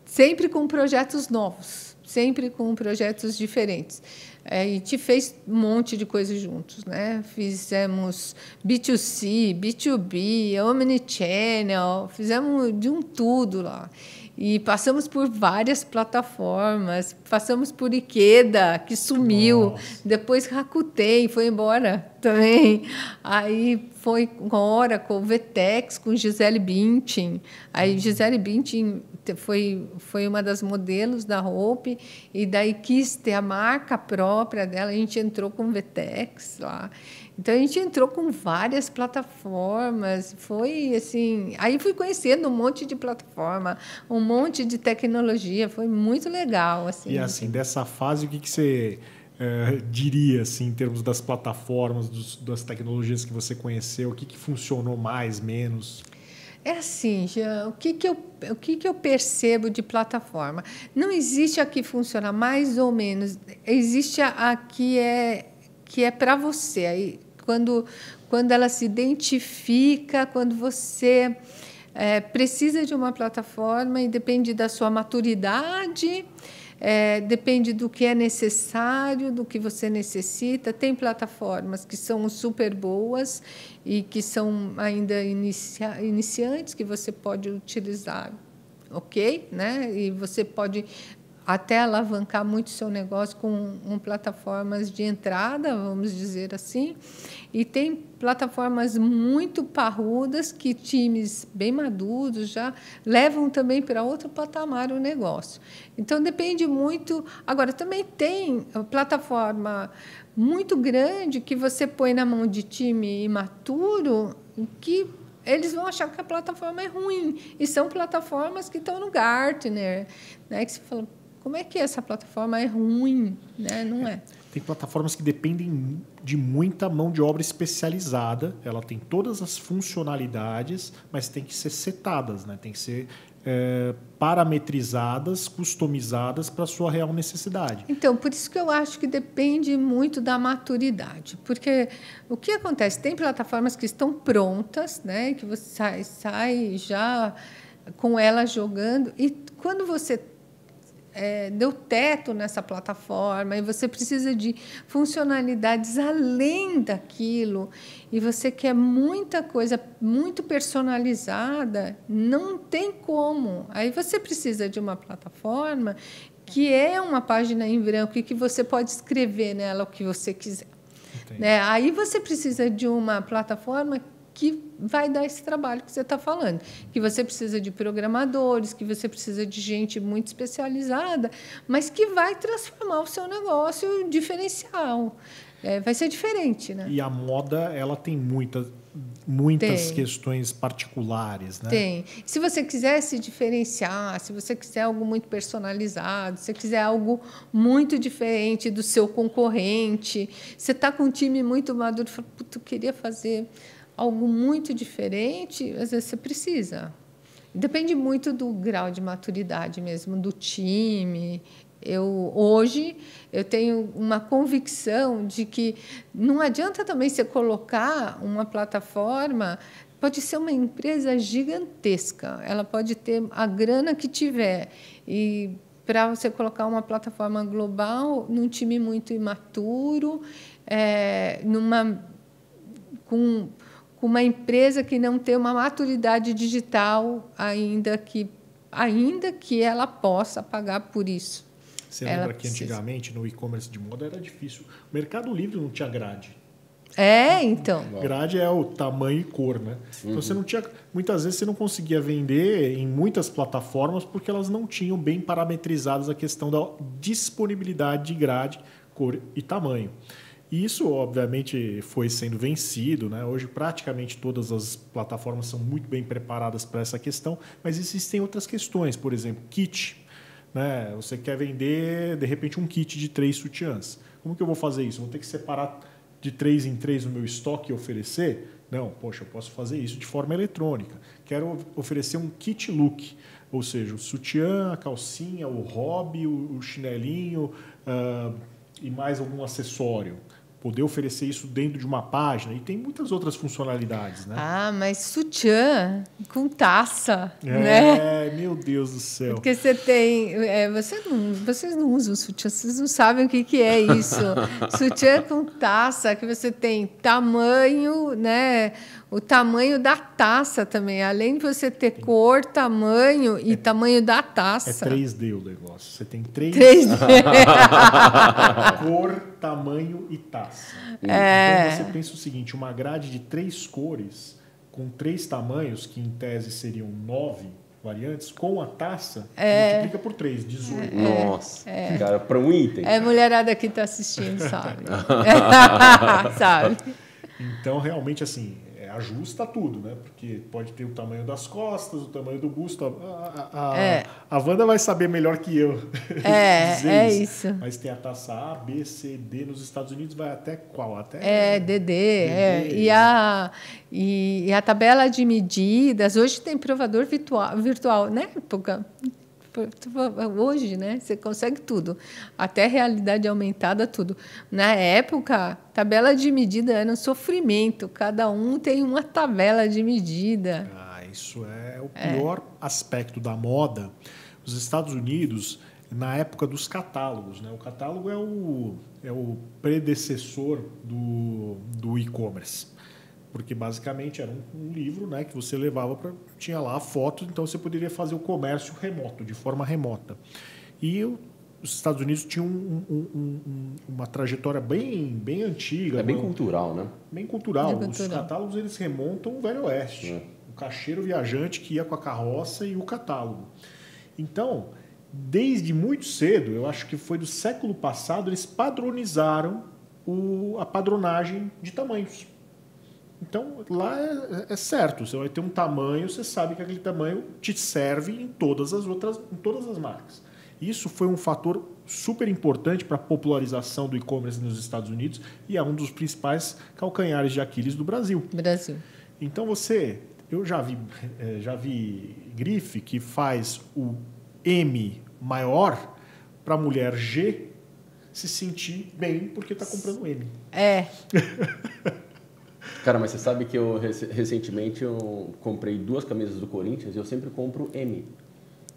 sempre com projetos novos, sempre com projetos diferentes. A gente fez um monte de coisas juntos, né? Fizemos B2C, B2B, Omnichannel, fizemos de um tudo lá. E passamos por várias plataformas, passamos por Ikeda, que sumiu, depois Rakuten, foi embora também. Aí foi com Oracle, Vtex, com Gisele Bündchen. Aí Gisele Bündchen foi uma das modelos da Hope, e daí quis ter a marca própria dela, a gente entrou com Vtex lá. Então, a gente entrou com várias plataformas, foi assim... Aí fui conhecendo um monte de plataforma, um monte de tecnologia, foi muito legal. Assim. E assim, dessa fase, o que você diria, assim, em termos das plataformas, das tecnologias que você conheceu, o que funcionou mais, menos? É assim, Jean, o que eu percebo de plataforma? Não existe a que funciona mais ou menos, existe a que é para você. Aí, quando ela se identifica, quando você precisa de uma plataforma e depende da sua maturidade, depende do que é necessário, do que você necessita. Tem plataformas que são super boas e que são ainda iniciantes, que você pode utilizar, ok? Né? E você pode até alavancar muito o seu negócio com plataformas de entrada, vamos dizer assim. E tem plataformas muito parrudas que times bem maduros já levam também para outro patamar o negócio. Então, depende muito. Agora, também tem plataforma muito grande que você põe na mão de time imaturo que eles vão achar que a plataforma é ruim. E são plataformas que estão no Gartner, né? Que você fala, como é que essa plataforma é ruim? Né? Não é. Tem plataformas que dependem de muita mão de obra especializada. Ela tem todas as funcionalidades, mas tem que ser setadas, né? Tem que ser parametrizadas, customizadas para a sua real necessidade. Então, por isso que eu acho que depende muito da maturidade. Porque o que acontece? Tem plataformas que estão prontas, né? Que você sai já com elas jogando, e quando você deu teto nessa plataforma e você precisa de funcionalidades além daquilo e você quer muita coisa muito personalizada, não tem como. Aí você precisa de uma plataforma que é uma página em branco e que você pode escrever nela o que você quiser. Né? Aí você precisa de uma plataforma que vai dar esse trabalho que você está falando, que você precisa de programadores, que você precisa de gente muito especializada, mas que vai transformar o seu negócio diferencial. Vai ser diferente, né? E a moda, ela tem muitas questões particulares, né? Tem. Se você quiser se diferenciar, se você quiser algo muito personalizado, se você quiser algo muito diferente do seu concorrente, você está com um time muito maduro, fala, eu queria fazer algo muito diferente, às vezes você precisa. Depende muito do grau de maturidade mesmo, do time. Hoje, eu tenho uma convicção de que não adianta também você colocar uma plataforma, pode ser uma empresa gigantesca, ela pode ter a grana que tiver, e para você colocar uma plataforma global num time muito imaturo, com uma empresa que não tem uma maturidade digital ainda que ela possa pagar por isso. Você lembra que antigamente no e-commerce de moda era difícil. O Mercado Livre não tinha grade. Então. Grade é o tamanho e cor, né? Então você não tinha, muitas vezes você não conseguia vender em muitas plataformas porque elas não tinham bem parametrizadas a questão da disponibilidade de grade, cor e tamanho. E isso, obviamente, foi sendo vencido, né? Hoje, praticamente todas as plataformas são muito bem preparadas para essa questão, mas existem outras questões, por exemplo, kit. Né? Você quer vender, de repente, um kit de 3 sutiãs. Como que eu vou fazer isso? Vou ter que separar de 3 em 3 o meu estoque e oferecer? Não, poxa, eu posso fazer isso de forma eletrônica. Quero oferecer um kit look, ou seja, o sutiã, a calcinha, o hobby, o chinelinho e mais algum acessório. Poder oferecer isso dentro de uma página. E tem muitas outras funcionalidades, né? Ah, mas sutiã com taça, né? Meu Deus do céu. Porque você tem... vocês não usam sutiã, vocês não sabem o que é isso. Sutiã com taça, que você tem tamanho, né? O tamanho da taça também. Além de você ter cor, tamanho e tamanho da taça. É 3D o negócio. Você tem 3D. Cor, tamanho e taça. Então você pensa o seguinte, uma grade de 3 cores com 3 tamanhos, que em tese seriam 9 variantes, com a taça, multiplica por 3, 18. Nossa, cara, para um item. Mulherada que está assistindo, sabe? Sabe? Então, realmente, assim, ajusta tudo, né? Porque pode ter o tamanho das costas, o tamanho do busto. A Wanda vai saber melhor que eu. É isso. Mas tem a taça A, B, C, D. Nos Estados Unidos vai até qual? Até DD. E a tabela de medidas. Hoje tem provador virtual. Na época... Hoje, né? Você consegue tudo. Até realidade aumentada, tudo. Na época, tabela de medida era um sofrimento. Cada um tem uma tabela de medida. Isso é o pior aspecto da moda. Os Estados Unidos, na época dos catálogos, né? O catálogo é o predecessor do e-commerce. Porque, basicamente, era um livro, né, que você levava tinha lá a foto, então você poderia fazer o comércio remoto, de forma remota. E os Estados Unidos tinham uma trajetória bem antiga. Bem cultural, né? Bem cultural. Os catálogos, eles remontam o Velho Oeste. O caixeiro viajante que ia com a carroça e o catálogo. Então, desde muito cedo, eu acho que foi do século passado, eles padronizaram a padronagem de tamanhos. Então, lá é certo. Você vai ter um tamanho, você sabe que aquele tamanho te serve em todas as marcas. Isso foi um fator super importante para a popularização do e-commerce nos Estados Unidos e é um dos principais calcanhares de Aquiles do Brasil. Então, eu já vi grife que faz o M maior para a mulher G se sentir bem porque está comprando M. Cara, mas você sabe que eu recentemente eu comprei 2 camisas do Corinthians e eu sempre compro M.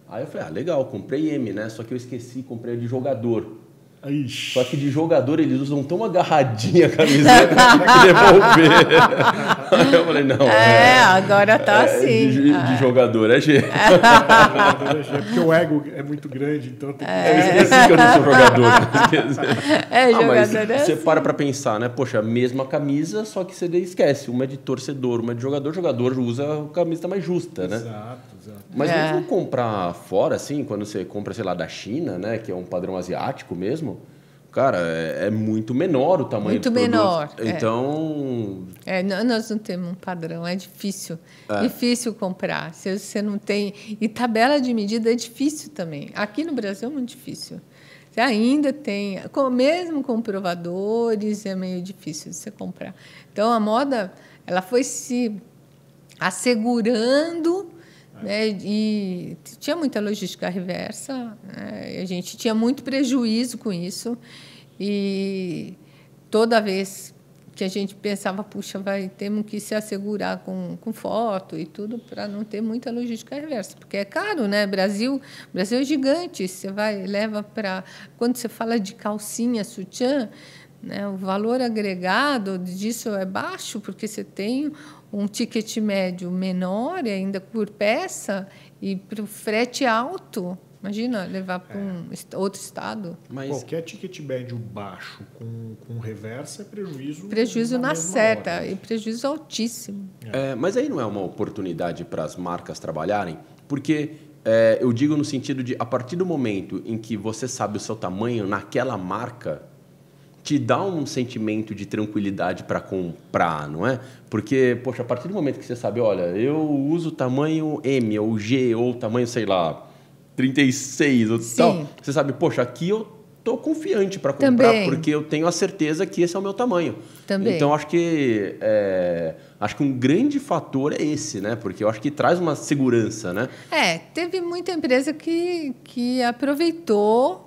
Aí eu falei, legal, comprei M, né? Só que eu esqueci, comprei de jogador. Ixi. Só que de jogador eles usam tão agarradinha a camiseta que devolver. Aí eu falei, não. Agora tá assim. De jogador é G. Porque o ego é muito grande, então tem que... Eu esqueci que eu não sou jogador. Mas jogador você para pensar, né? Poxa, a mesma camisa, só que você esquece. Uma é de torcedor, uma é de jogador. O jogador usa a camisa mais justa, né? Exato. Mas mesmo comprar fora, assim, quando você compra, sei lá, da China, né? Que é um padrão asiático mesmo, cara, é muito menor o tamanho do produto. Muito menor. Então... nós não temos um padrão, é difícil. Difícil comprar. Se você não tem... E tabela de medida é difícil também. Aqui no Brasil é muito difícil. Você ainda tem... Mesmo com provadores, é meio difícil de você comprar. Então, a moda, ela foi se assegurando... Né? E tinha muita logística reversa, né? A gente tinha muito prejuízo com isso e toda vez que a gente pensava, puxa, temos que se assegurar com foto e tudo para não ter muita logística reversa, porque é caro, né? Brasil é gigante, você leva para... Quando você fala de calcinha, sutiã, né? O valor agregado disso é baixo, porque você tem um ticket médio menor ainda por peça e para o frete alto. Imagina levar para outro estado. Mas qualquer ticket médio baixo com reversa é prejuízo. Prejuízo na certa hora, e prejuízo altíssimo. Mas aí não é uma oportunidade para as marcas trabalharem? Porque eu digo no sentido de, a partir do momento em que você sabe o seu tamanho naquela marca, te dá um sentimento de tranquilidade para comprar, não é? Porque, poxa, a partir do momento que você sabe, olha, eu uso tamanho M ou G ou tamanho, sei lá, 36 ou tal, você sabe, poxa, aqui eu estou confiante para comprar, Também. porque eu tenho a certeza que esse é o meu tamanho. Também. Então, acho que um grande fator é esse, né? Porque eu acho que traz uma segurança, né? Teve muita empresa que aproveitou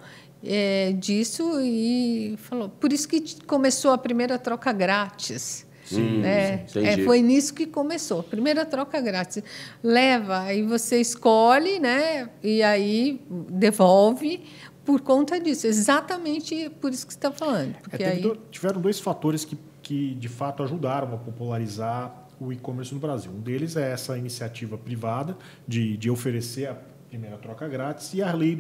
disso e falou. Por isso que começou a primeira troca grátis. Né? Entendi. Foi nisso que começou. Primeira troca grátis. Leva, aí você escolhe, né? E aí devolve por conta disso. Exatamente por isso que você está falando. Porque tiveram dois fatores que, de fato, ajudaram a popularizar o e-commerce no Brasil. Um deles é essa iniciativa privada de oferecer a primeira troca grátis e a lei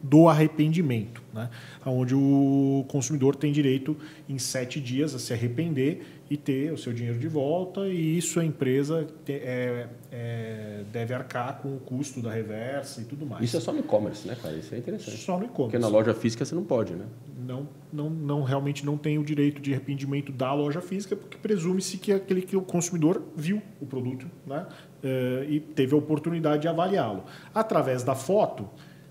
do arrependimento, né? Onde o consumidor tem direito em 7 dias a se arrepender e ter o seu dinheiro de volta, e isso a empresa deve arcar com o custo da reversa e tudo mais. Isso é só no e-commerce, né, cara? Isso é interessante. Só no e-commerce. Porque na loja física você não pode, né? Realmente não tem o direito de arrependimento da loja física, porque presume-se que o consumidor viu o produto, né? E teve a oportunidade de avaliá-lo. Através da foto,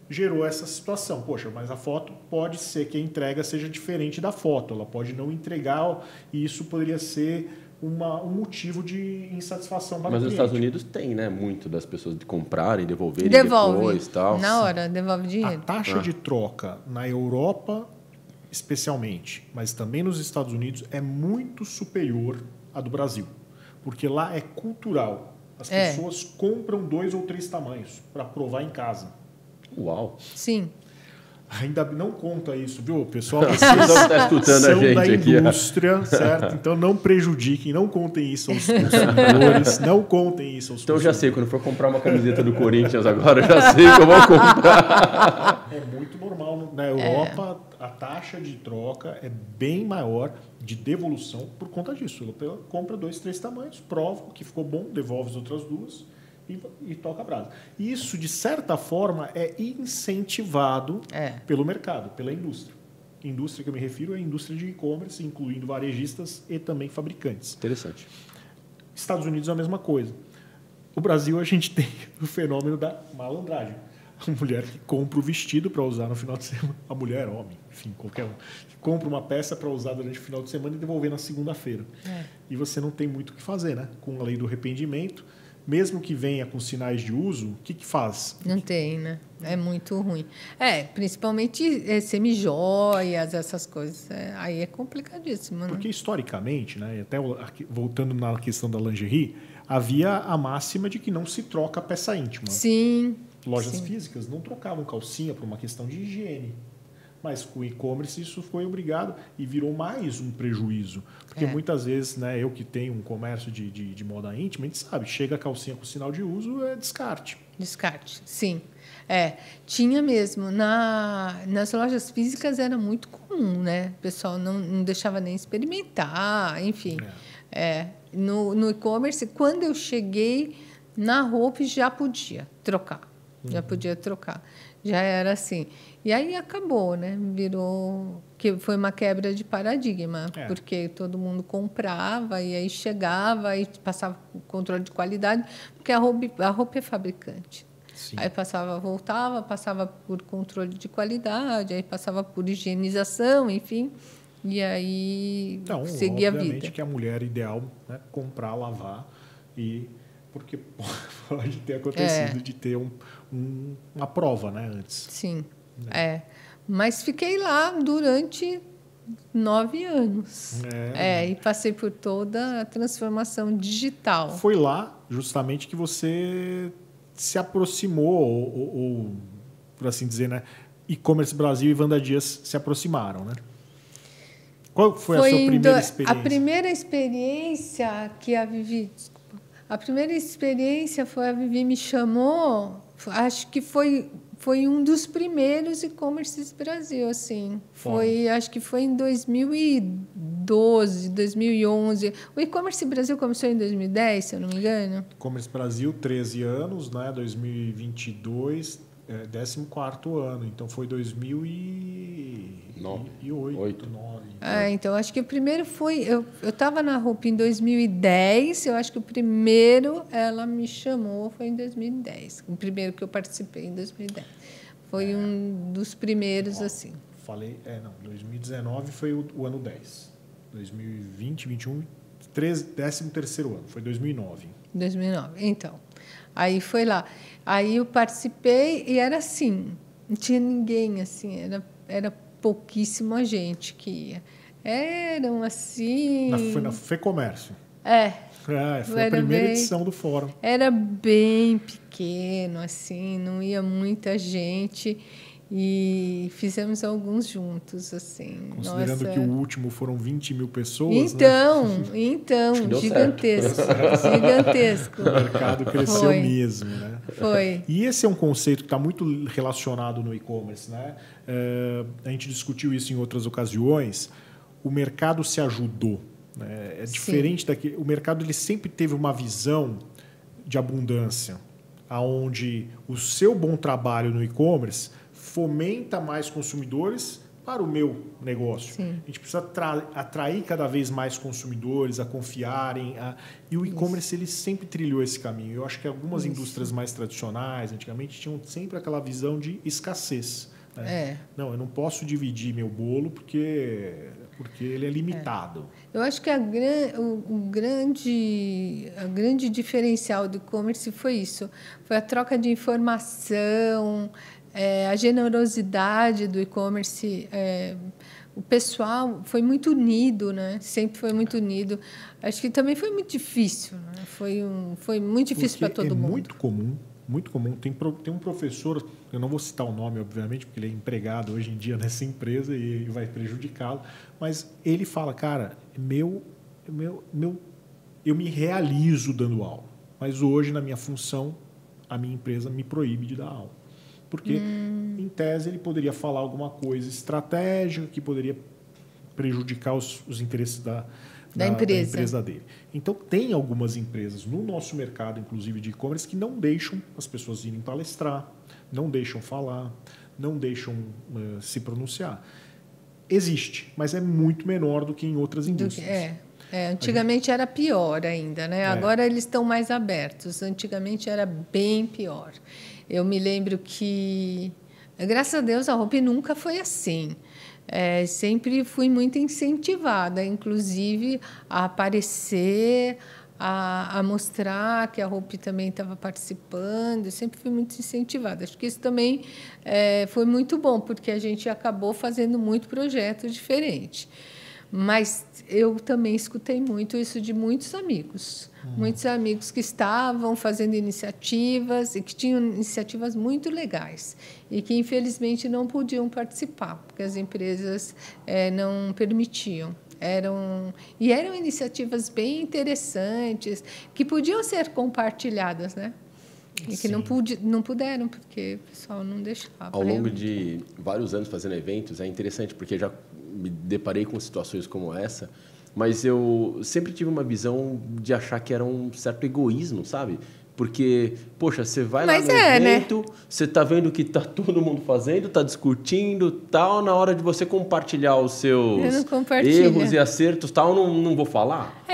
gerou essa situação. Poxa, mas a foto pode ser que a entrega seja diferente da foto. Ela pode não entregar e isso poderia ser um motivo de insatisfação para o cliente. Mas nos Estados Unidos tem, né? Muito das pessoas de comprarem, devolverem depois e tal. Na hora, devolve dinheiro. A taxa de troca na Europa, especialmente, mas também nos Estados Unidos, é muito superior à do Brasil. Porque lá é cultural. As pessoas compram 2 ou 3 tamanhos para provar em casa. Uau! Sim. Ainda não conta isso, viu, pessoal? Vocês estão escutando a gente da aqui. Indústria, certo? Então não prejudiquem, não contem isso aos consumidores, não contem isso aos consumidores. Então eu já sei, quando for comprar uma camiseta do Corinthians agora, eu já sei que eu vou comprar. É muito normal. Na Europa, a taxa de troca é bem maior de devolução por conta disso. Ela compra 2, 3 tamanhos, prova que ficou bom, devolve as outras 2 e toca a brasa. Isso, de certa forma, é incentivado pelo mercado, pela indústria. Indústria que eu me refiro é a indústria de e-commerce, incluindo varejistas e também fabricantes. Interessante. Estados Unidos é a mesma coisa. No Brasil, a gente tem o fenômeno da malandragem. A mulher que compra o vestido para usar no final de semana, a mulher, homem, enfim, qualquer um, que compra uma peça para usar durante o final de semana e devolver na segunda-feira. E você não tem muito o que fazer, né? Com a lei do arrependimento, mesmo que venha com sinais de uso, o que faz? Não tem, né? É muito ruim. Principalmente semijoias, essas coisas. Aí é complicadíssimo, né? Porque historicamente, né, até voltando na questão da lingerie, havia a máxima de que não se troca peça íntima. Sim. Lojas físicas não trocavam calcinha por uma questão de higiene. Mas com o e-commerce isso foi obrigado e virou mais um prejuízo. Porque muitas vezes, né, eu que tenho um comércio de moda íntima, a gente sabe, chega a calcinha com sinal de uso, é descarte. Descarte, sim. Tinha mesmo. Nas lojas físicas era muito comum, né? O pessoal não deixava nem experimentar, enfim. No e-commerce, quando eu cheguei na roupa, já podia trocar. Já podia trocar. Já era assim. E aí acabou, né? Virou... que foi uma quebra de paradigma, porque todo mundo comprava e aí chegava e passava o controle de qualidade, porque a roupa é fabricante. Sim. Aí voltava, passava por controle de qualidade, aí passava por higienização, enfim, e aí seguia a vida. Obviamente que a mulher ideal, né, comprar, lavar porque pode ter acontecido de ter uma prova, né, antes. Sim, Mas fiquei lá durante 9 anos. E passei por toda a transformação digital. Foi lá, justamente, que você se aproximou, ou por assim dizer, né, E-commerce Brasil e Wanda Dias se aproximaram, né? Qual foi a sua primeira experiência? A primeira experiência que a Vivi... A primeira experiência foi a Vivi me chamou, acho que foi um dos primeiros e-commerces Brasil, assim. Acho que foi em 2012, 2011. O e-commerce Brasil começou em 2010, se eu não me engano. E-commerce Brasil, 13 anos, né? 2022, 14º ano. Então, foi 2008. 9. Então, acho que o primeiro foi... Eu estava na roupa em 2010, eu acho que o primeiro ela me chamou foi em 2010. O primeiro que eu participei em 2010. Foi um dos primeiros, assim. Falei, não, 2019 foi o ano 10. 2020, 21, 13º ano, foi 2009. 2009, então. Aí foi lá. Aí eu participei e era assim, não tinha ninguém, assim, era pouquíssima gente que ia. Eram assim... Foi na FEComércio. Foi a primeira edição do fórum. Era bem pequeno, assim, não ia muita gente. E fizemos alguns juntos, assim. Considerando que o último foram 20 mil pessoas, Então, gigantesco. Gigantesco. O mercado cresceu mesmo, né? Foi. E esse é um conceito que está muito relacionado no e-commerce, né? A gente discutiu isso em outras ocasiões. O mercado se ajudou. Né? É diferente daqui. O mercado ele sempre teve uma visão de abundância, aonde o seu bom trabalho no e-commerce fomenta mais consumidores para o meu negócio. Sim. A gente precisa atrair cada vez mais consumidores a confiarem. E o e-commerce ele sempre trilhou esse caminho. Eu acho que algumas indústrias mais tradicionais, antigamente, tinham sempre aquela visão de escassez. Né? Não, eu não posso dividir meu bolo porque ele é limitado. Eu acho que o grande diferencial do e-commerce foi isso. Foi a troca de informação, a generosidade do e-commerce. O pessoal foi muito unido, né? Sempre foi muito unido. Acho que também foi muito difícil. Né? Foi muito difícil para todo mundo. Muito comum. Tem um professor, eu não vou citar o nome, obviamente, porque ele é empregado hoje em dia nessa empresa e vai prejudicá-lo, mas ele fala, cara, eu me realizo dando aula, mas hoje, na minha função, a minha empresa me proíbe de dar aula. Porque, em tese, ele poderia falar alguma coisa estratégica que poderia prejudicar os interesses da empresa dele. Então, tem algumas empresas no nosso mercado, inclusive de e-commerce, que não deixam as pessoas irem palestrar, não deixam falar, não deixam se pronunciar. Existe, mas é muito menor do que em outras indústrias. Antigamente era pior ainda, né? Agora eles estão mais abertos. Antigamente era bem pior. Eu me lembro que, graças a Deus, a Hope nunca foi assim. Sempre fui muito incentivada, inclusive, a aparecer, a mostrar que a Hope também estava participando. Eu sempre fui muito incentivada. Acho que isso também foi muito bom, porque a gente acabou fazendo muito projeto diferente. Mas eu também escutei muito isso de muitos amigos. Muitos amigos que estavam fazendo iniciativas e que tinham iniciativas muito legais e que, infelizmente, não podiam participar, porque as empresas não permitiam. Eram iniciativas bem interessantes, que podiam ser compartilhadas, né? E que não puderam, porque o pessoal não deixava. Ao longo de vários anos fazendo eventos, é interessante, porque já me deparei com situações como essa, mas eu sempre tive uma visão de achar que era um certo egoísmo, sabe? Porque, poxa, você vai lá no evento, né? Você está vendo o que está todo mundo fazendo, está discutindo, tal, na hora de você compartilhar os seus erros e acertos, tal, não vou falar?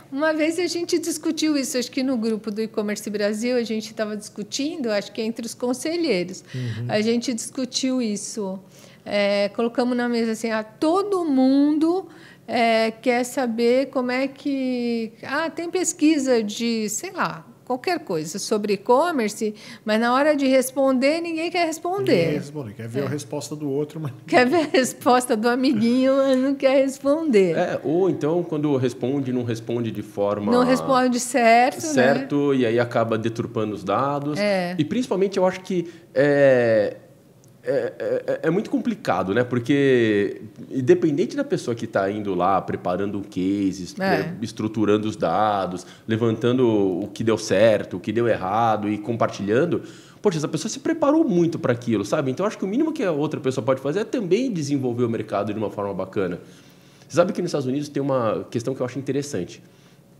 Uma vez a gente discutiu isso, acho que no grupo do E-Commerce Brasil, a gente estava discutindo, acho que entre os conselheiros, a gente discutiu isso. Colocamos na mesa assim, todo mundo quer saber como é que... tem pesquisa de, sei lá, qualquer coisa sobre e-commerce, mas na hora de responder, ninguém quer responder. Quer ver a resposta do outro, mas... Quer ver a resposta do amiguinho, mas não quer responder. Ou então, quando responde, não responde de forma... Não responde certo, né? E aí acaba deturpando os dados. E, principalmente, eu acho que... É muito complicado, né? Porque, independente da pessoa que está indo lá, preparando um case, estruturando os dados, levantando o que deu certo, o que deu errado e compartilhando, poxa, essa pessoa se preparou muito para aquilo, sabe? Então, acho que o mínimo que a outra pessoa pode fazer é também desenvolver o mercado de uma forma bacana. Você sabe que nos Estados Unidos tem uma questão que eu acho interessante.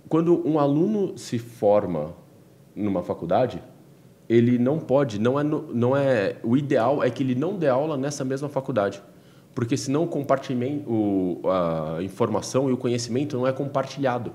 Quando um aluno se forma numa faculdade... ele não pode, o ideal é que ele não dê aula nessa mesma faculdade, porque senão a informação e o conhecimento não é compartilhado.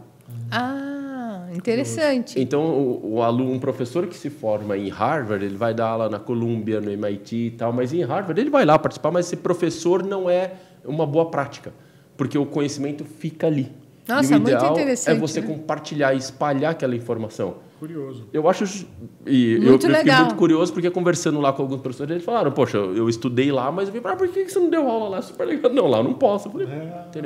interessante. Então, o aluno, um professor que se forma em Harvard, ele vai dar aula na Columbia, no MIT e tal, mas em Harvard ele vai lá participar, mas esse professor não é uma boa prática, porque o conhecimento fica ali. Nossa, e o muito ideal interessante, é você né? compartilhar e espalhar aquela informação. Curioso. Eu acho... eu fiquei muito curioso, porque conversando lá com alguns professores, eles falaram, poxa, eu estudei lá, mas eu vi, por que você não deu aula lá? Super legal. Não, lá eu não posso. Eu falei,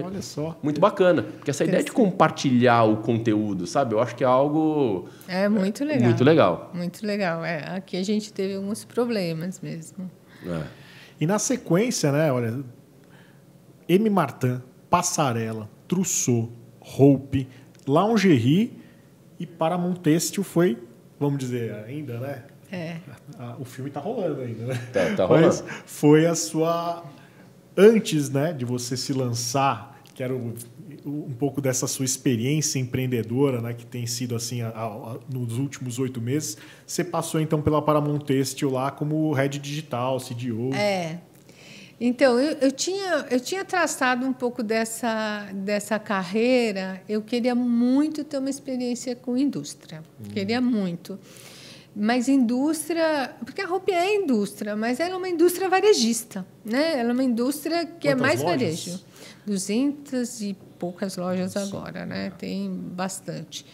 olha só. muito bacana. Porque essa ideia de compartilhar o conteúdo, sabe? Eu acho que é algo... É muito legal. Muito legal. Muito legal. Aqui a gente teve alguns problemas mesmo. E na sequência, né, olha, M. Martin, Passarela, Trousseau, Hope, Lingerie e Paramount Têxtil foi, vamos dizer, ainda, né? O filme está rolando ainda, né? Tá rolando. Mas foi a sua... Antes, né, de você se lançar, que era um pouco dessa sua experiência empreendedora, né, que tem sido assim nos últimos 8 meses, você passou então pela Paramount Têxtil lá como head digital, CDO. Então, eu tinha traçado um pouco dessa carreira. Eu queria muito ter uma experiência com indústria. Queria muito. Mas indústria... Porque a Hope é indústria, mas ela é uma indústria varejista, né? Ela é uma indústria que é mais varejo. 200 e poucas lojas agora, né? Tem bastante.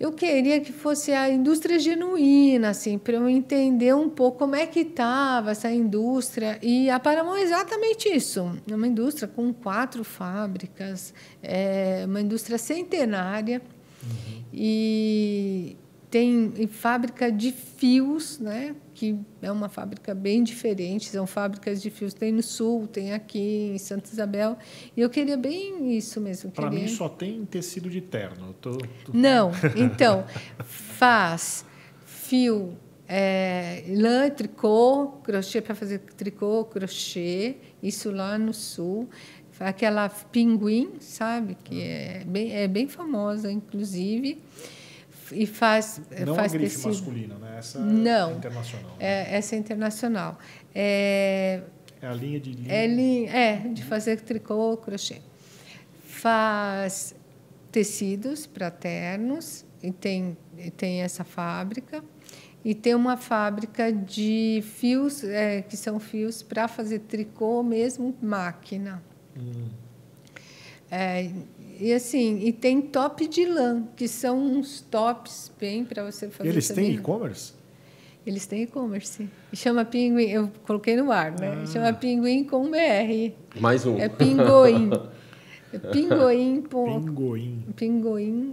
Eu queria que fosse a indústria genuína, assim, para eu entender um pouco como é que estava essa indústria. E a Paramount é exatamente isso. É uma indústria com 4 fábricas, é uma indústria centenária. E tem fábrica de fios, né, que é uma fábrica bem diferente. São fábricas de fios, tem no Sul, tem aqui em Santa Isabel. E eu queria bem isso mesmo. Para mim só tem tecido de terno. Não, então, faz fio, lã, tricô, crochê para fazer tricô, crochê, isso lá no Sul. Aquela Pinguim, sabe, que é bem famosa, inclusive. E faz não faz a grife tecido masculina, né? Essa não, é internacional. Essa é internacional. É a linha de linha. De fazer tricô, crochê. Faz tecidos para ternos e tem essa fábrica. E tem uma fábrica de fios, que são fios para fazer tricô mesmo, máquina. E assim, e tem top de lã, que são uns tops bem para você fazer. Eles têm e-commerce? Eles têm e-commerce. E chama Pinguim, eu coloquei no ar, né? Chama Pinguim com BR. Mais um. É Pingoim. Pingoim.com.br.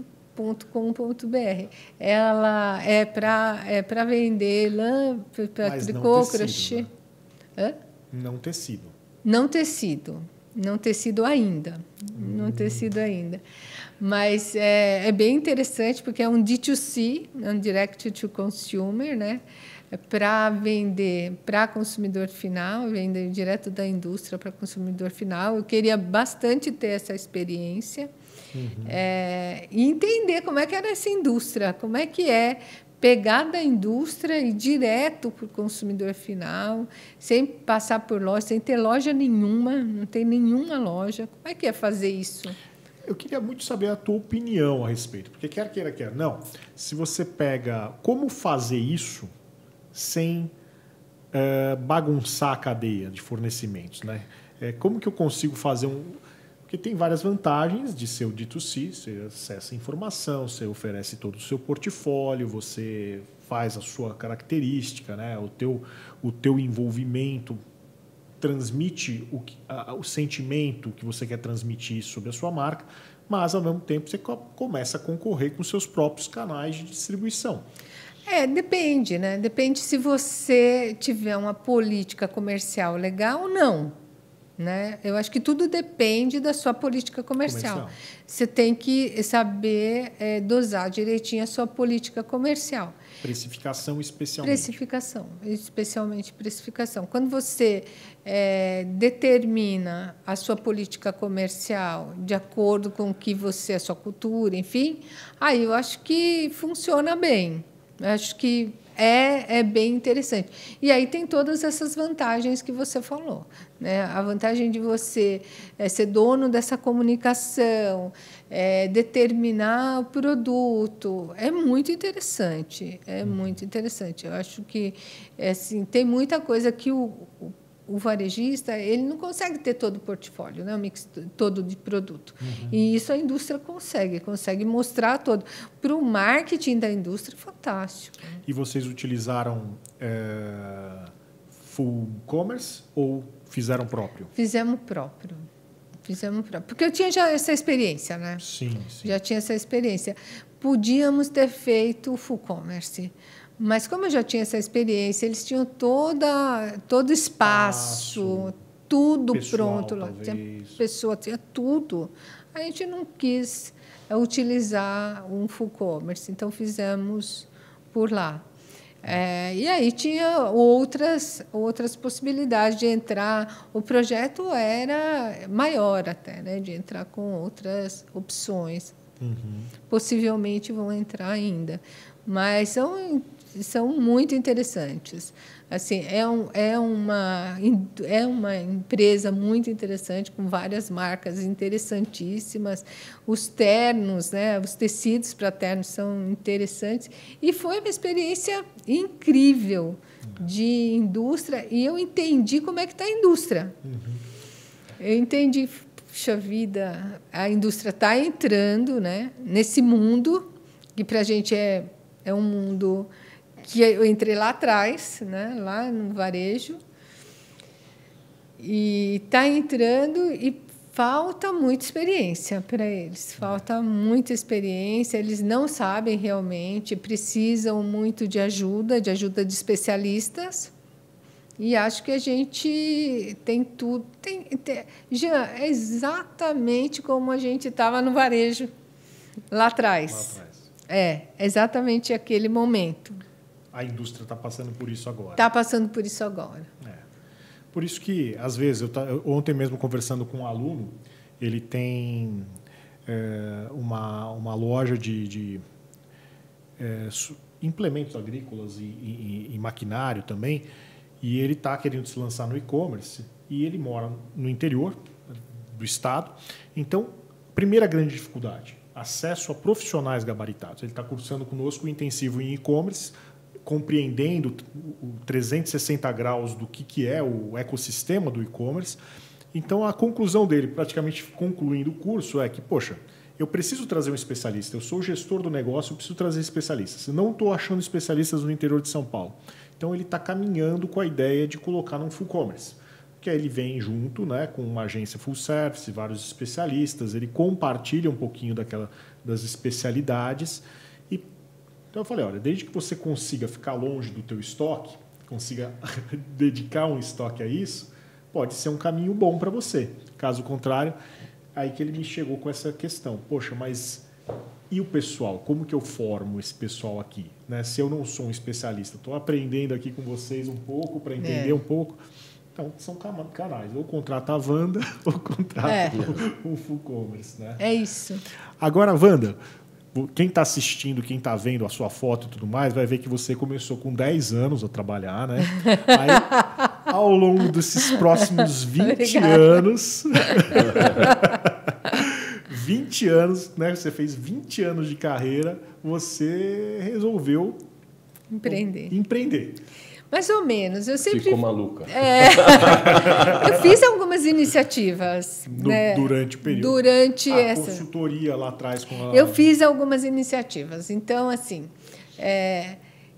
Ela é para vender lã, para tricô, crochê. Né? Não tecido. Não tecido. Não tecido ainda. Não tecido ainda. Mas é bem interessante, porque é um D2C, é um Direct to Consumer, né? Para vender para consumidor final, vender direto da indústria para consumidor final. Eu queria bastante ter essa experiência e entender como é que era essa indústria, como é que é pegar da indústria e direto para o consumidor final, sem passar por loja, sem ter loja nenhuma, não tem nenhuma loja. Como é que é fazer isso? Eu queria muito saber a tua opinião a respeito, porque quer queira, quer não, se você pega como fazer isso sem bagunçar a cadeia de fornecimentos, né? Como que eu consigo fazer Porque tem várias vantagens de ser o D2C, você acessa a informação, você oferece todo o seu portfólio, você faz a sua característica, né? o teu envolvimento, transmite o sentimento que você quer transmitir sobre a sua marca, mas, ao mesmo tempo, você começa a concorrer com seus próprios canais de distribuição. Depende, né? Depende se você tiver uma política comercial legal ou não. Né? Eu acho que tudo depende da sua política comercial. Você tem que saber dosar direitinho a sua política comercial. Precificação, especialmente. Especialmente precificação. Quando você determina a sua política comercial de acordo com o que você, a sua cultura, enfim, aí eu acho que funciona bem. Eu acho que é bem interessante. E aí tem todas essas vantagens que você falou, né? A vantagem de você ser dono dessa comunicação, determinar o produto, é muito interessante. É muito interessante. Eu acho que assim, tem muita coisa que o varejista ele não consegue ter todo o portfólio, né? O mix todo de produto. E isso a indústria consegue mostrar todo. Para o marketing da indústria, fantástico. E vocês utilizaram full commerce ou fizeram próprio? Fizemos próprio. Porque eu tinha já essa experiência, né? Sim. Já tinha essa experiência. Podíamos ter feito full commerce. Mas, como eu já tinha essa experiência, eles tinham todo espaço, tudo pessoal, pronto lá. Talvez. Tinha tudo. A gente não quis utilizar um full commerce, então fizemos por lá. E aí tinha outras possibilidades de entrar. O projeto era maior até, né, de entrar com outras opções. Possivelmente vão entrar ainda. Mas são muito interessantes. Assim, é uma empresa muito interessante, com várias marcas interessantíssimas. Os ternos, né, os tecidos para ternos são interessantes. E foi uma experiência incrível de indústria, e eu entendi como é que está a indústria. Eu entendi, puxa vida, a indústria está entrando, né, nesse mundo, que para a gente é um mundo que eu entrei lá atrás, né, lá no varejo, e está entrando e falta muita experiência para eles. Falta muita experiência, eles não sabem realmente, precisam muito de ajuda de especialistas. E acho que a gente tem tudo. Jean, é exatamente como a gente estava no varejo lá atrás. É exatamente aquele momento. A indústria está passando por isso agora. Está passando por isso agora. Por isso que, às vezes, ontem mesmo conversando com um aluno, ele tem uma loja de implementos agrícolas e maquinário também, e ele está querendo se lançar no e-commerce, e ele mora no interior do estado. Então, primeira grande dificuldade, acesso a profissionais gabaritados. Ele está cursando conosco o intensivo em e-commerce, compreendendo o 360 graus do que é o ecossistema do e-commerce. Então, a conclusão dele, praticamente concluindo o curso, é que, poxa, eu preciso trazer um especialista. Eu sou o gestor do negócio, eu preciso trazer especialistas. Eu não estou achando especialistas no interior de São Paulo. Então, ele está caminhando com a ideia de colocar num full commerce. Que aí ele vem junto, né, com uma agência full service, vários especialistas, ele compartilha um pouquinho das especialidades. Então eu falei, olha, desde que você consiga ficar longe do teu estoque, consiga dedicar um estoque a isso, pode ser um caminho bom para você. Caso contrário, aí que ele me chegou com essa questão. Poxa, mas e o pessoal? Como que eu formo esse pessoal aqui? Né? Se eu não sou um especialista, estou aprendendo aqui com vocês um pouco, para entender um pouco. Então, são canais. Ou contrata a Wanda, ou contrata o full commerce. Né? É isso. Agora, Wanda, quem está assistindo, quem está vendo a sua foto e tudo mais, vai ver que você começou com 10 anos a trabalhar, né? Aí, ao longo desses próximos 20 anos... 20 anos, né? Você fez 20 anos de carreira, você resolveu... Empreender. Mais ou menos. Eu sempre... Ficou maluca. Eu fiz algumas iniciativas. Durante o período. Durante essa consultoria lá atrás. Eu fiz algumas iniciativas. Então, assim,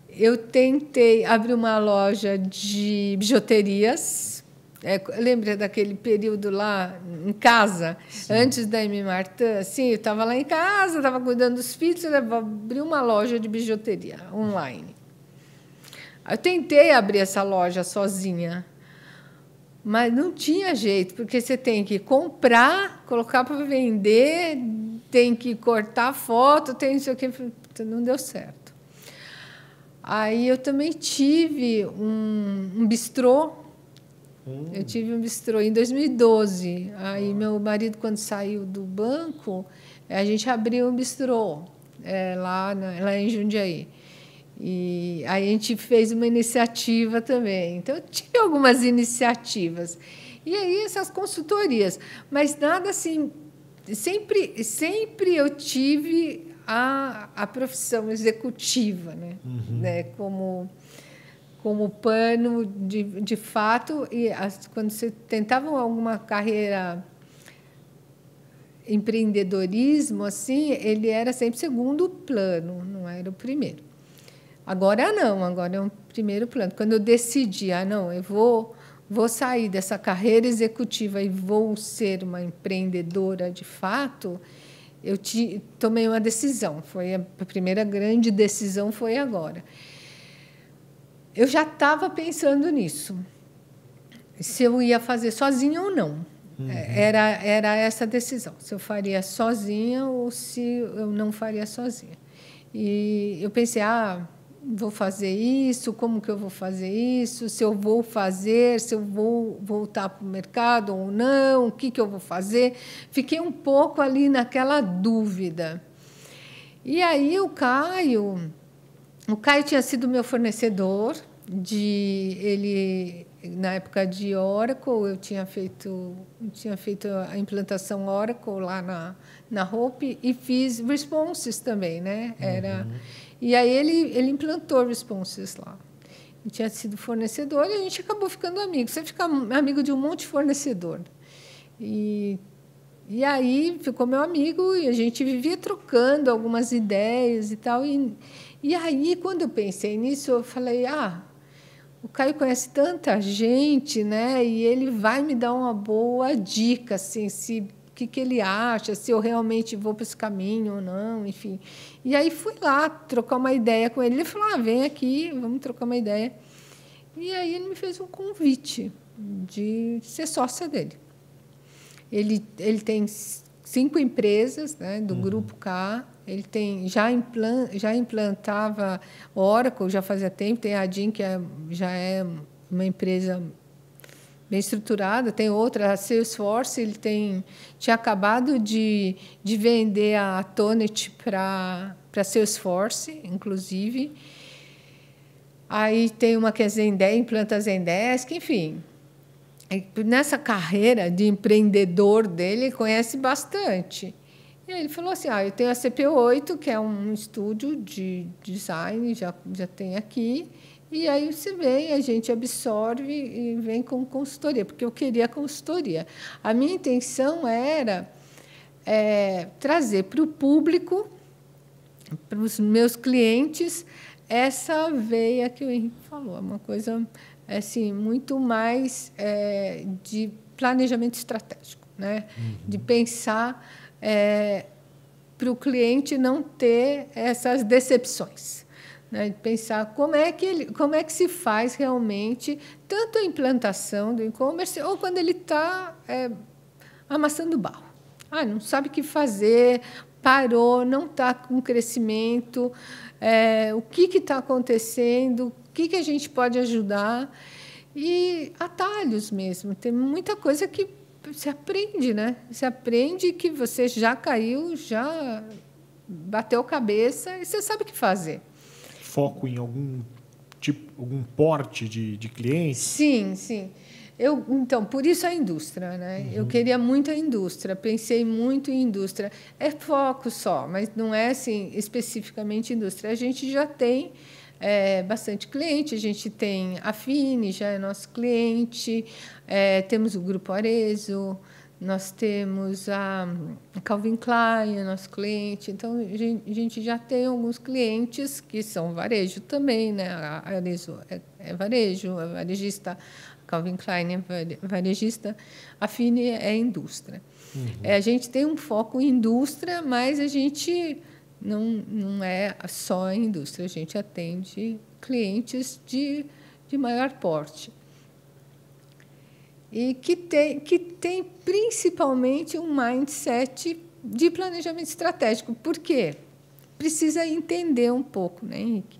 eu tentei abrir uma loja de bijuterias. Lembra daquele período lá em casa, sim, antes da M. Martin? Assim, eu estava lá em casa, estava cuidando dos filhos, eu abri uma loja de bijuteria online. Eu tentei abrir essa loja sozinha, mas não tinha jeito, porque você tem que comprar, colocar para vender, tem que cortar foto, tem isso aqui, não deu certo. Aí eu também tive um bistrô. Eu tive um bistrô em 2012. Aí meu marido, quando saiu do banco, a gente abriu um bistrô lá em Jundiaí. E aí a gente fez uma iniciativa também. Então, eu tive algumas iniciativas. E aí essas consultorias. Mas nada assim... Sempre eu tive a profissão executiva, né? Né? Como pano de fato. E quando você tentava alguma carreira... empreendedorismo, assim, ele era sempre segundo plano, não era o primeiro. Agora não, agora é um primeiro plano. Quando eu decidi, não, eu vou sair dessa carreira executiva e vou ser uma empreendedora de fato, eu tomei uma decisão. Foi a primeira grande decisão foi agora. Eu já estava pensando nisso, se eu ia fazer sozinha ou não. Era essa a decisão, se eu faria sozinha ou se eu não faria sozinha. E eu pensei, vou fazer isso, como que eu vou fazer isso, se eu vou fazer, se eu vou voltar para o mercado ou não, o que eu vou fazer. Fiquei um pouco ali naquela dúvida. E aí o Caio tinha sido meu fornecedor, ele... Na época de Oracle, eu tinha feito a implantação Oracle lá na Hope e fiz Responses também, né? E aí ele implantou Responses lá. Ele tinha sido fornecedor e a gente acabou ficando amigo. Você fica amigo de um monte de fornecedor. E aí ficou meu amigo e a gente vivia trocando algumas ideias e tal. E aí, quando eu pensei nisso, eu falei, o Caio conhece tanta gente, né? E ele vai me dar uma boa dica, assim, o que ele acha, se eu realmente vou para esse caminho ou não, enfim. E aí fui lá trocar uma ideia com ele. Ele falou, vem aqui, vamos trocar uma ideia. E aí ele me fez um convite de ser sócia dele. Ele tem 5 empresas, né, do Grupo K. Ele já implantava Oracle, já fazia tempo. Tem a DIN, que já é uma empresa bem estruturada. Tem outra, a Salesforce. Ele tinha acabado de vender a Tonit para Salesforce, inclusive. Aí tem uma que é Zendesk, implanta Zendesk, enfim. Nessa carreira de empreendedor dele, ele conhece bastante. E aí ele falou assim, eu tenho a CP8, que é um estúdio de design, já tem aqui, e aí você vem, a gente absorve e vem com consultoria, porque eu queria consultoria. A minha intenção era trazer para o público, para os meus clientes, essa veia que o Henrique falou, uma coisa assim, muito mais de planejamento estratégico, né? De pensar para o cliente não ter essas decepções, né? De pensar como é que se faz realmente tanto a implantação do e-commerce ou quando ele está amassando barro. Não sabe o que fazer, parou, não está com crescimento, o que está acontecendo, o que a gente pode ajudar, e atalhos mesmo. Tem muita coisa que você aprende, né? Você aprende que você já caiu, já bateu cabeça e você sabe o que fazer. Foco em algum porte de clientes? Sim. Então, por isso a indústria, né? Eu queria muito a indústria, pensei muito em indústria. É foco só, mas não é assim especificamente indústria. A gente já tem bastante cliente, a gente tem a Fini, já é nosso cliente, temos o Grupo Arezzo, nós temos a Calvin Klein, é nosso cliente. Então, a gente já tem alguns clientes que são varejo também, né? A Arezzo é varejo, é varejista, a Calvin Klein é varejista, a Fini é indústria. A gente tem um foco em indústria, mas a gente não é só a indústria, a gente atende clientes de maior porte. E que tem principalmente um mindset de planejamento estratégico. Por quê? Precisa entender um pouco, né, Henrique?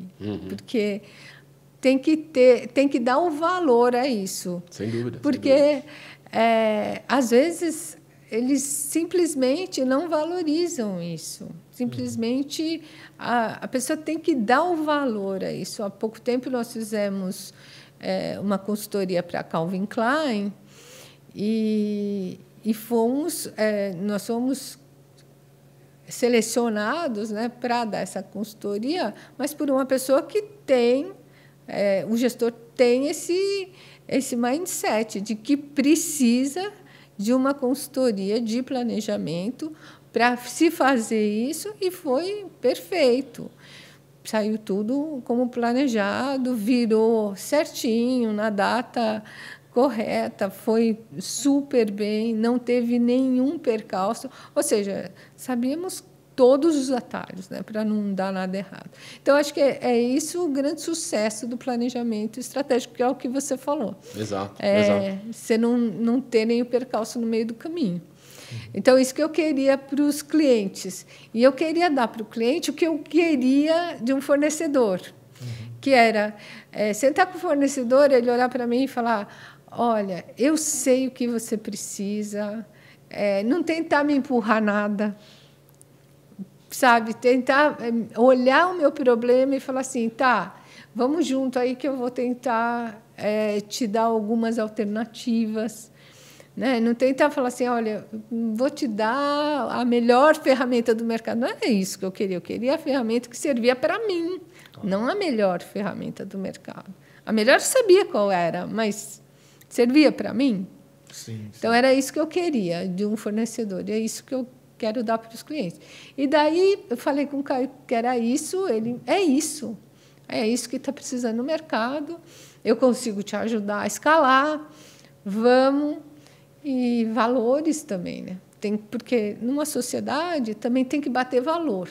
Porque tem que dar um valor a isso. Sem dúvida. Porque, às vezes, eles simplesmente não valorizam isso. Simplesmente a pessoa tem que dar o valor a isso. Há pouco tempo nós fizemos uma consultoria para a Calvin Klein e nós fomos selecionados, né, para dar essa consultoria, mas por uma pessoa que tem, o gestor tem esse mindset de que precisa de uma consultoria de planejamento para se fazer isso, e foi perfeito. Saiu tudo como planejado, virou certinho, na data correta, foi super bem, não teve nenhum percalço, ou seja, sabíamos todos os atalhos, né, para não dar nada errado. Então, acho que é isso o grande sucesso do planejamento estratégico, que é o que você falou. Exato. Você não ter nenhum percalço no meio do caminho. Então, isso que eu queria para os clientes. E eu queria dar para o cliente o que eu queria de um fornecedor, que era sentar com o fornecedor, ele olhar para mim e falar: olha, eu sei o que você precisa, não tentar me empurrar nada, sabe? Tentar olhar o meu problema e falar assim: tá, vamos junto aí que eu vou tentar te dar algumas alternativas. Né? Não tentar falar assim: olha, vou te dar a melhor ferramenta do mercado. Não é isso que eu queria a ferramenta que servia para mim, não a melhor ferramenta do mercado. A melhor eu sabia qual era, mas servia para mim? Sim. Então, era isso que eu queria de um fornecedor, e é isso que eu quero dar para os clientes. E daí, eu falei com o Caio que era isso, ele, é isso que está precisando no mercado, eu consigo te ajudar a escalar, vamos. E valores também, né? Porque numa sociedade também tem que bater valor.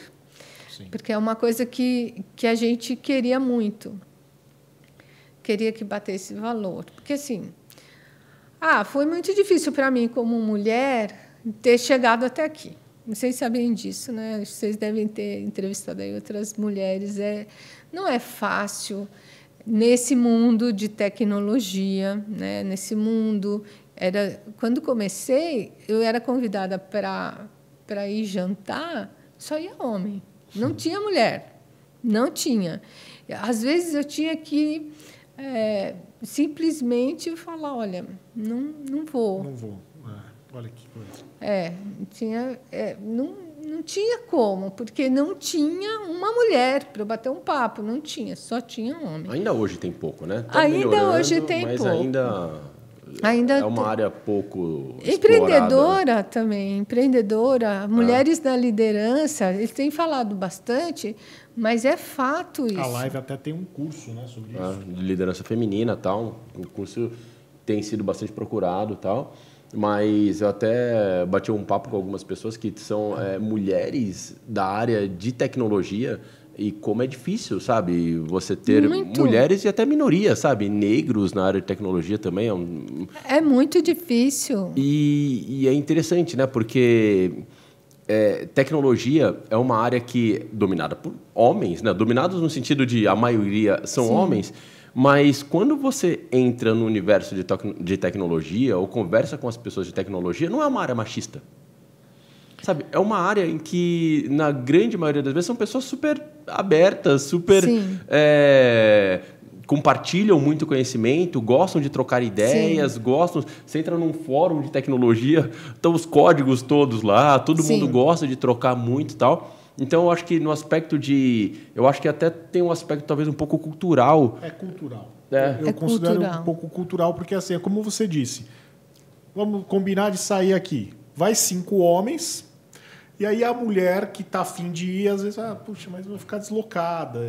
Sim. Porque é uma coisa que a gente queria muito. Queria que batesse valor. Porque, assim, foi muito difícil para mim, como mulher, ter chegado até aqui. Vocês sabem disso, né? Vocês devem ter entrevistado aí outras mulheres. Não é fácil nesse mundo de tecnologia, né? Nesse mundo... Quando comecei, eu era convidada para ir jantar, só ia homem, não tinha mulher, não tinha. Às vezes eu tinha que simplesmente falar: olha, não vou. Não vou. Olha que coisa. Não tinha como, porque não tinha uma mulher para bater um papo, não tinha, só tinha homem. Ainda hoje tem pouco, né? Tá ainda hoje tem mas pouco. Ainda é uma área pouco empreendedora também, mulheres na liderança, eles têm falado bastante, mas é fato isso. A Live até tem um curso, né, sobre isso. De liderança feminina, tal. O curso tem sido bastante procurado, tal. Mas eu até bati um papo com algumas pessoas que são mulheres da área de tecnologia. E como é difícil, sabe? Você ter mulheres e até minorias, sabe? Negros na área de tecnologia também. É muito difícil. E é interessante, né? Porque tecnologia é uma área que é dominada por homens, né? Dominados no sentido de a maioria são Sim. homens. Mas quando você entra no universo de tecnologia ou conversa com as pessoas de tecnologia, não é uma área machista. Sabe, é uma área em que, na grande maioria das vezes, são pessoas super abertas, super compartilham muito conhecimento, gostam de trocar ideias, gostam... Você entra num fórum de tecnologia, estão os códigos todos lá, todo mundo gosta de trocar muito e tal. Então, eu acho que no aspecto de... Eu acho que até tem um aspecto talvez um pouco cultural. É cultural. É considero cultural. Um pouco cultural, porque assim, é como você disse, vamos combinar de sair aqui. Vai 5 homens... E aí a mulher que está afim de ir, às vezes, puxa, mas eu vou ficar deslocada.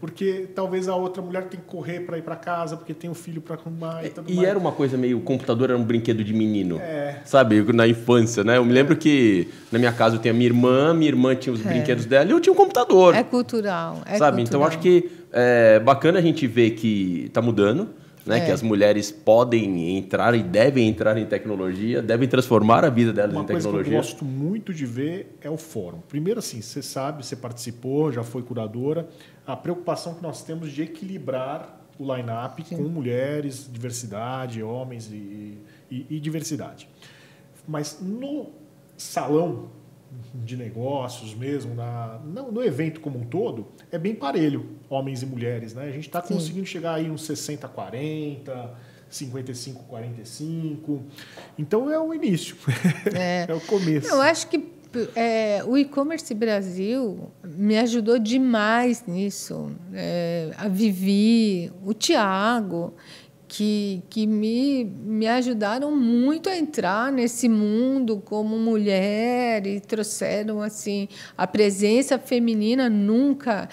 Porque talvez a outra mulher tem que correr para ir para casa, porque tem um filho para arrumar e tudo mais. E era uma coisa meio... O computador era um brinquedo de menino. Sabe? Na infância, né? Eu me lembro que na minha casa eu tinha minha irmã tinha os brinquedos dela e eu tinha um computador. É cultural. Sabe? Então acho que é bacana a gente ver que está mudando. Né, que as mulheres podem entrar e devem entrar em tecnologia, devem transformar a vida delas em tecnologia. Uma coisa que eu gosto muito de ver é o fórum. Primeiro, assim, você sabe, você participou, já foi curadora, a preocupação que nós temos de equilibrar o line-up com mulheres, diversidade, homens e diversidade. Mas no salão, de negócios mesmo, no evento como um todo, é bem parelho, homens e mulheres, né? A gente está conseguindo chegar aí uns 60-40, 55-45. Então é o início, é o começo. Eu acho que o e-commerce Brasil me ajudou demais nisso. A Vivi, o Thiago, que me ajudaram muito a entrar nesse mundo como mulher e trouxeram assim a presença feminina. Nunca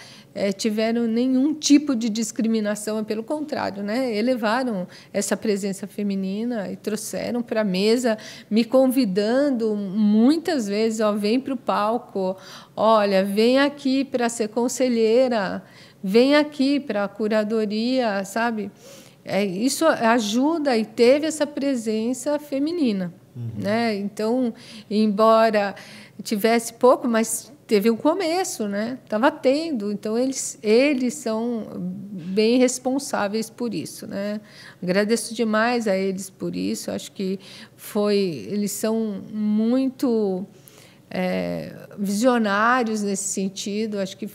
tiveram nenhum tipo de discriminação, pelo contrário, né? Elevaram essa presença feminina e trouxeram para a mesa, me convidando muitas vezes, vem para o palco, olha, vem aqui para ser conselheira, vem aqui para a curadoria, sabe? Isso ajuda, e teve essa presença feminina. Né? Então, embora tivesse pouco, mas teve um começo, né? Estava tendo. Então, eles são bem responsáveis por isso. Né? Agradeço demais a eles por isso. Acho que eles são muito visionários nesse sentido. Acho que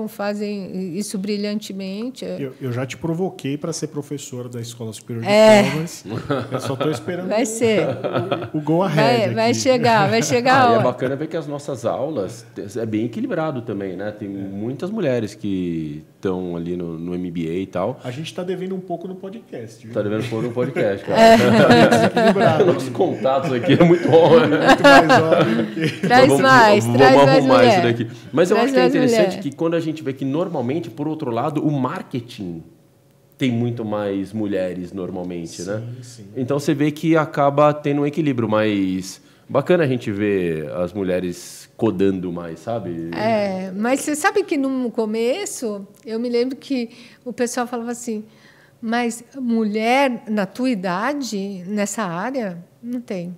fazem isso brilhantemente. Eu já te provoquei para ser professora da Escola Superior de Idiomas. Eu só estou esperando o go ahead. Vai chegar a hora. E é bacana ver que as nossas aulas é bem equilibrado também, né? Tem muitas mulheres que estão ali no MBA e tal. A gente está devendo um pouco no podcast. Está devendo um pouco no podcast, cara. Desequilibrado. Nossos contatos aqui é muito bom, né? Muito mais óbvio que... Traz mais arrumar isso daqui. Mas eu Traz acho que é mais interessante mulher. que quando a gente vê que normalmente, por outro lado, o marketing tem muito mais mulheres normalmente, né? Sim. Então você vê que acaba tendo um equilíbrio, mas bacana a gente ver as mulheres codando mais, sabe? Mas você sabe que no começo, eu me lembro que o pessoal falava assim, mas mulher na tua idade, nessa área, não tem.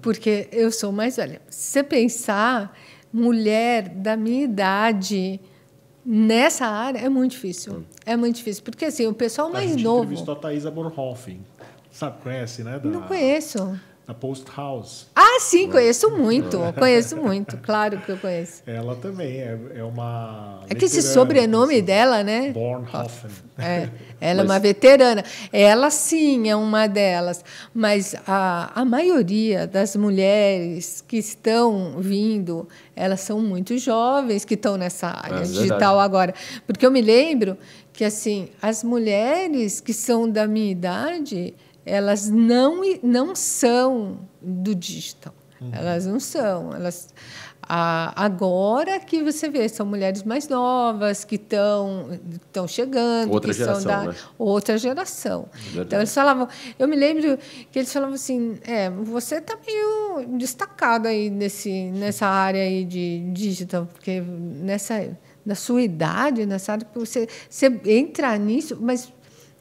Porque eu sou mais velha. Se você pensar, mulher da minha idade nessa área é muito difícil. É muito difícil. Porque assim, o pessoal mais novo... A gente entrevistou a Thaisa Borhoffen. Sabe, conhece, né? Não conheço. Da Post House. Sim, conheço muito. Conheço muito. Claro que eu conheço. Ela também é uma... É que esse sobrenome dela, né? Bornhofen. Ela é uma veterana. Ela, sim, é uma delas. Mas a maioria das mulheres que estão vindo, elas são muito jovens que estão nessa área digital agora. Porque eu me lembro que assim, as mulheres que são da minha idade, elas não são do digital. Elas não são. Agora que você vê, são mulheres mais novas que estão chegando, outra que geração, são da né? outra geração. Verdade. Então eles falavam, eu me lembro que eles falavam assim, você está meio destacada aí nessa área aí de digital, porque na sua idade, nessa área, você entra nisso, mas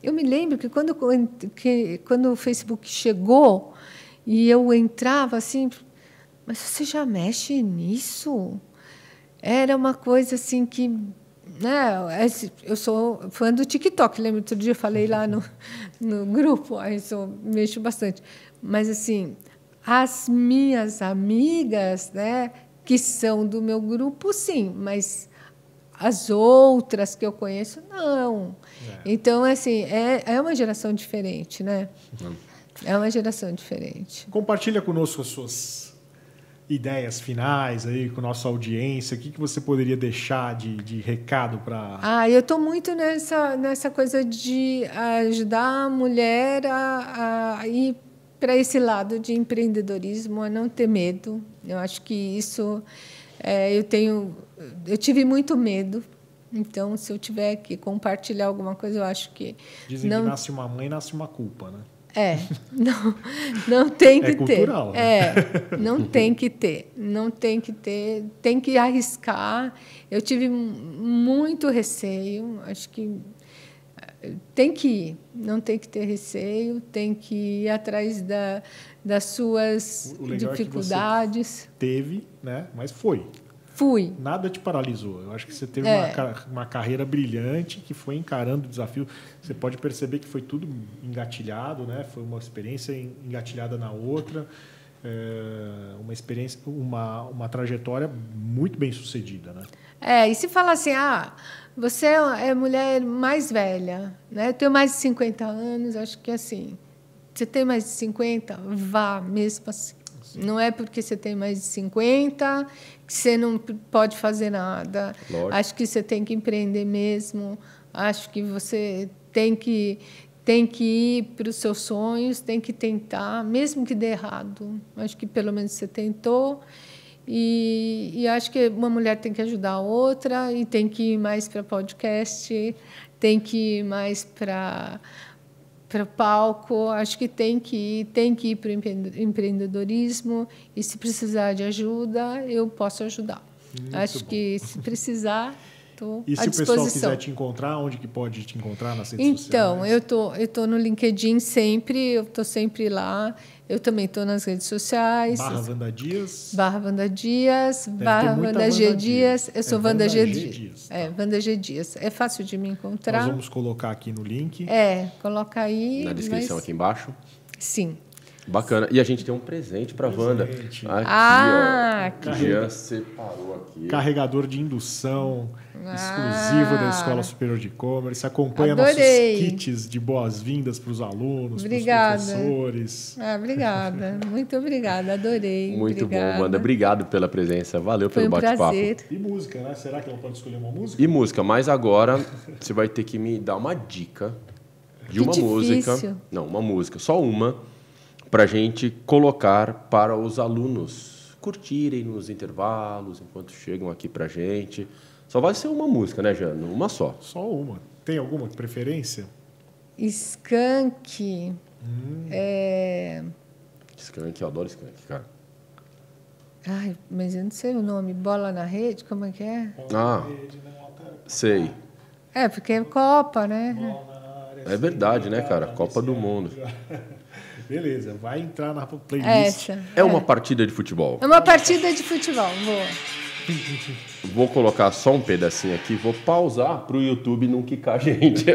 eu me lembro que quando o Facebook chegou e eu entrava assim, mas você já mexe nisso? Era uma coisa assim que... Né, eu sou fã do TikTok, lembra? Outro dia eu falei lá no grupo, mexo bastante. Mas, assim, as minhas amigas, né, que são do meu grupo, sim, mas as outras que eu conheço, não. Então, assim, é uma geração diferente, né? É uma geração diferente. Compartilha conosco as suas ideias finais aí com a nossa audiência. O que você poderia deixar de recado para... Eu estou muito nessa coisa de ajudar a mulher a ir para esse lado de empreendedorismo, a não ter medo. Eu acho que isso... Eu tive muito medo. Então, se eu tiver que compartilhar alguma coisa, eu acho que... Dizem que nasce uma mãe, nasce uma culpa, né? Não tem que ter. Cultural, né? Não tem que ter. Não tem que ter. Tem que arriscar. Eu tive muito receio. Acho que tem que ir. Não tem que ter receio. Tem que ir atrás das suas dificuldades. É que você teve, né? Mas foi. Fui. Nada te paralisou. Eu acho que você teve uma carreira brilhante que foi encarando o desafio. Você pode perceber que foi tudo engatilhado, né? Foi uma experiência engatilhada na outra. uma experiência, uma trajetória muito bem sucedida, né? E se fala assim, você é mulher mais velha, né? Eu tenho mais de 50 anos, acho que assim, você tem mais de 50, vá mesmo assim. Sim. Não é porque você tem mais de 50 que você não pode fazer nada. Lógico. Acho que você tem que empreender mesmo. Acho que você tem que ir para os seus sonhos, tem que tentar, mesmo que dê errado. Acho que pelo menos você tentou. E acho que uma mulher tem que ajudar a outra e tem que ir mais para podcast, tem que ir mais para o palco. Acho que tem que ir para o empreendedorismo e, se precisar de ajuda, eu posso ajudar. Muito acho bom. Que, se precisar, estou e à se disposição. O pessoal quiser te encontrar, onde que pode te encontrar nas redes sociais? Então, eu tô no LinkedIn sempre, eu estou sempre lá. Eu também estou nas redes sociais. /Wanda Dias. /Wanda Dias, /Wanda G Dias. Eu sou Wanda G Dias. Tá. Wanda G Dias. É fácil de me encontrar. Nós vamos colocar aqui no link. Coloca aí. Na descrição aqui embaixo. Sim. Bacana. E a gente tem um presente para a Wanda. Aqui, ó. O Jean separou aqui. Carregador de indução exclusivo da Escola Superior de E-Commerce. Acompanha Adorei. nossos kits de boas-vindas para os alunos, para os professores. Obrigada. Muito obrigada. Adorei. Muito obrigada. bom, Wanda. Obrigado pela presença. Valeu Foi pelo bate-papo. Prazer. E música, né? Será que ela pode escolher uma música? E música, mas agora você vai ter que me dar uma dica de uma música. Não, uma música, só uma, para a gente colocar para os alunos curtirem nos intervalos, enquanto chegam aqui para a gente. Só vai ser uma música, né, Jano? Uma só. Só uma. Tem alguma preferência? Skank. Skank, eu adoro Skank, cara. Ai, mas eu não sei o nome. Bola na rede? Como é que é? Sei. Porque é Copa, né? É verdade, né, cara? Copa do Mundo. Beleza, vai entrar na playlist. É uma partida de futebol. É uma partida de futebol. Vou colocar só um pedacinho aqui, vou pausar para o YouTube não quicar a gente.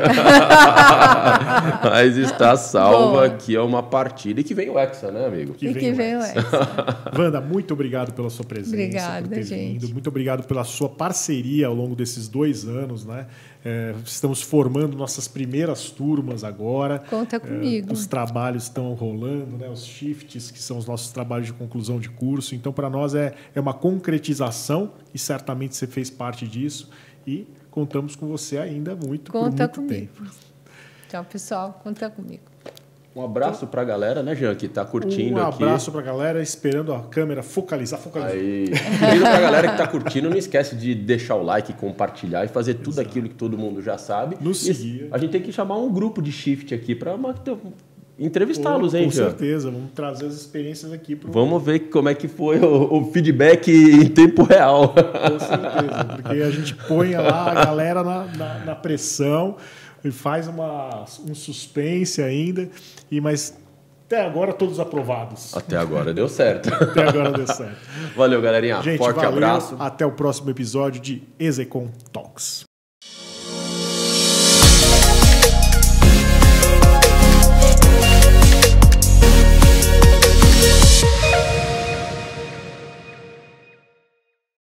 Mas está salva que é uma partida. E que vem o Hexa, né, amigo? Que vem o Hexa. Wanda, muito obrigado pela sua presença. Obrigada, por ter vindo. Muito obrigado pela sua parceria ao longo desses 2 anos, né? Estamos formando nossas primeiras turmas agora. Conta comigo. Os trabalhos estão rolando, né? Os shifts, que são os nossos trabalhos de conclusão de curso. Então, para nós é uma concretização e certamente você fez parte disso. E contamos com você ainda por muito tempo. Tchau, pessoal. Conta comigo. Um abraço para a galera, né, Jean, que está curtindo aqui. Um abraço para a galera, esperando a câmera focalizar. Aí. Para a galera que está curtindo, não esquece de deixar o like, compartilhar e fazer tudo aquilo que todo mundo já sabe. Nos seguir. A gente tem que chamar um grupo de shift aqui para entrevistá-los, hein, Jean? Com certeza, vamos trazer as experiências aqui. Vamos ver como é que foi o feedback em tempo real. Com certeza, porque a gente põe lá a galera na pressão e faz um suspense ainda, mas até agora todos aprovados. Até agora deu certo. Até agora deu certo. Valeu, galerinha. Gente, forte abraço. Até o próximo episódio de Execom Talks.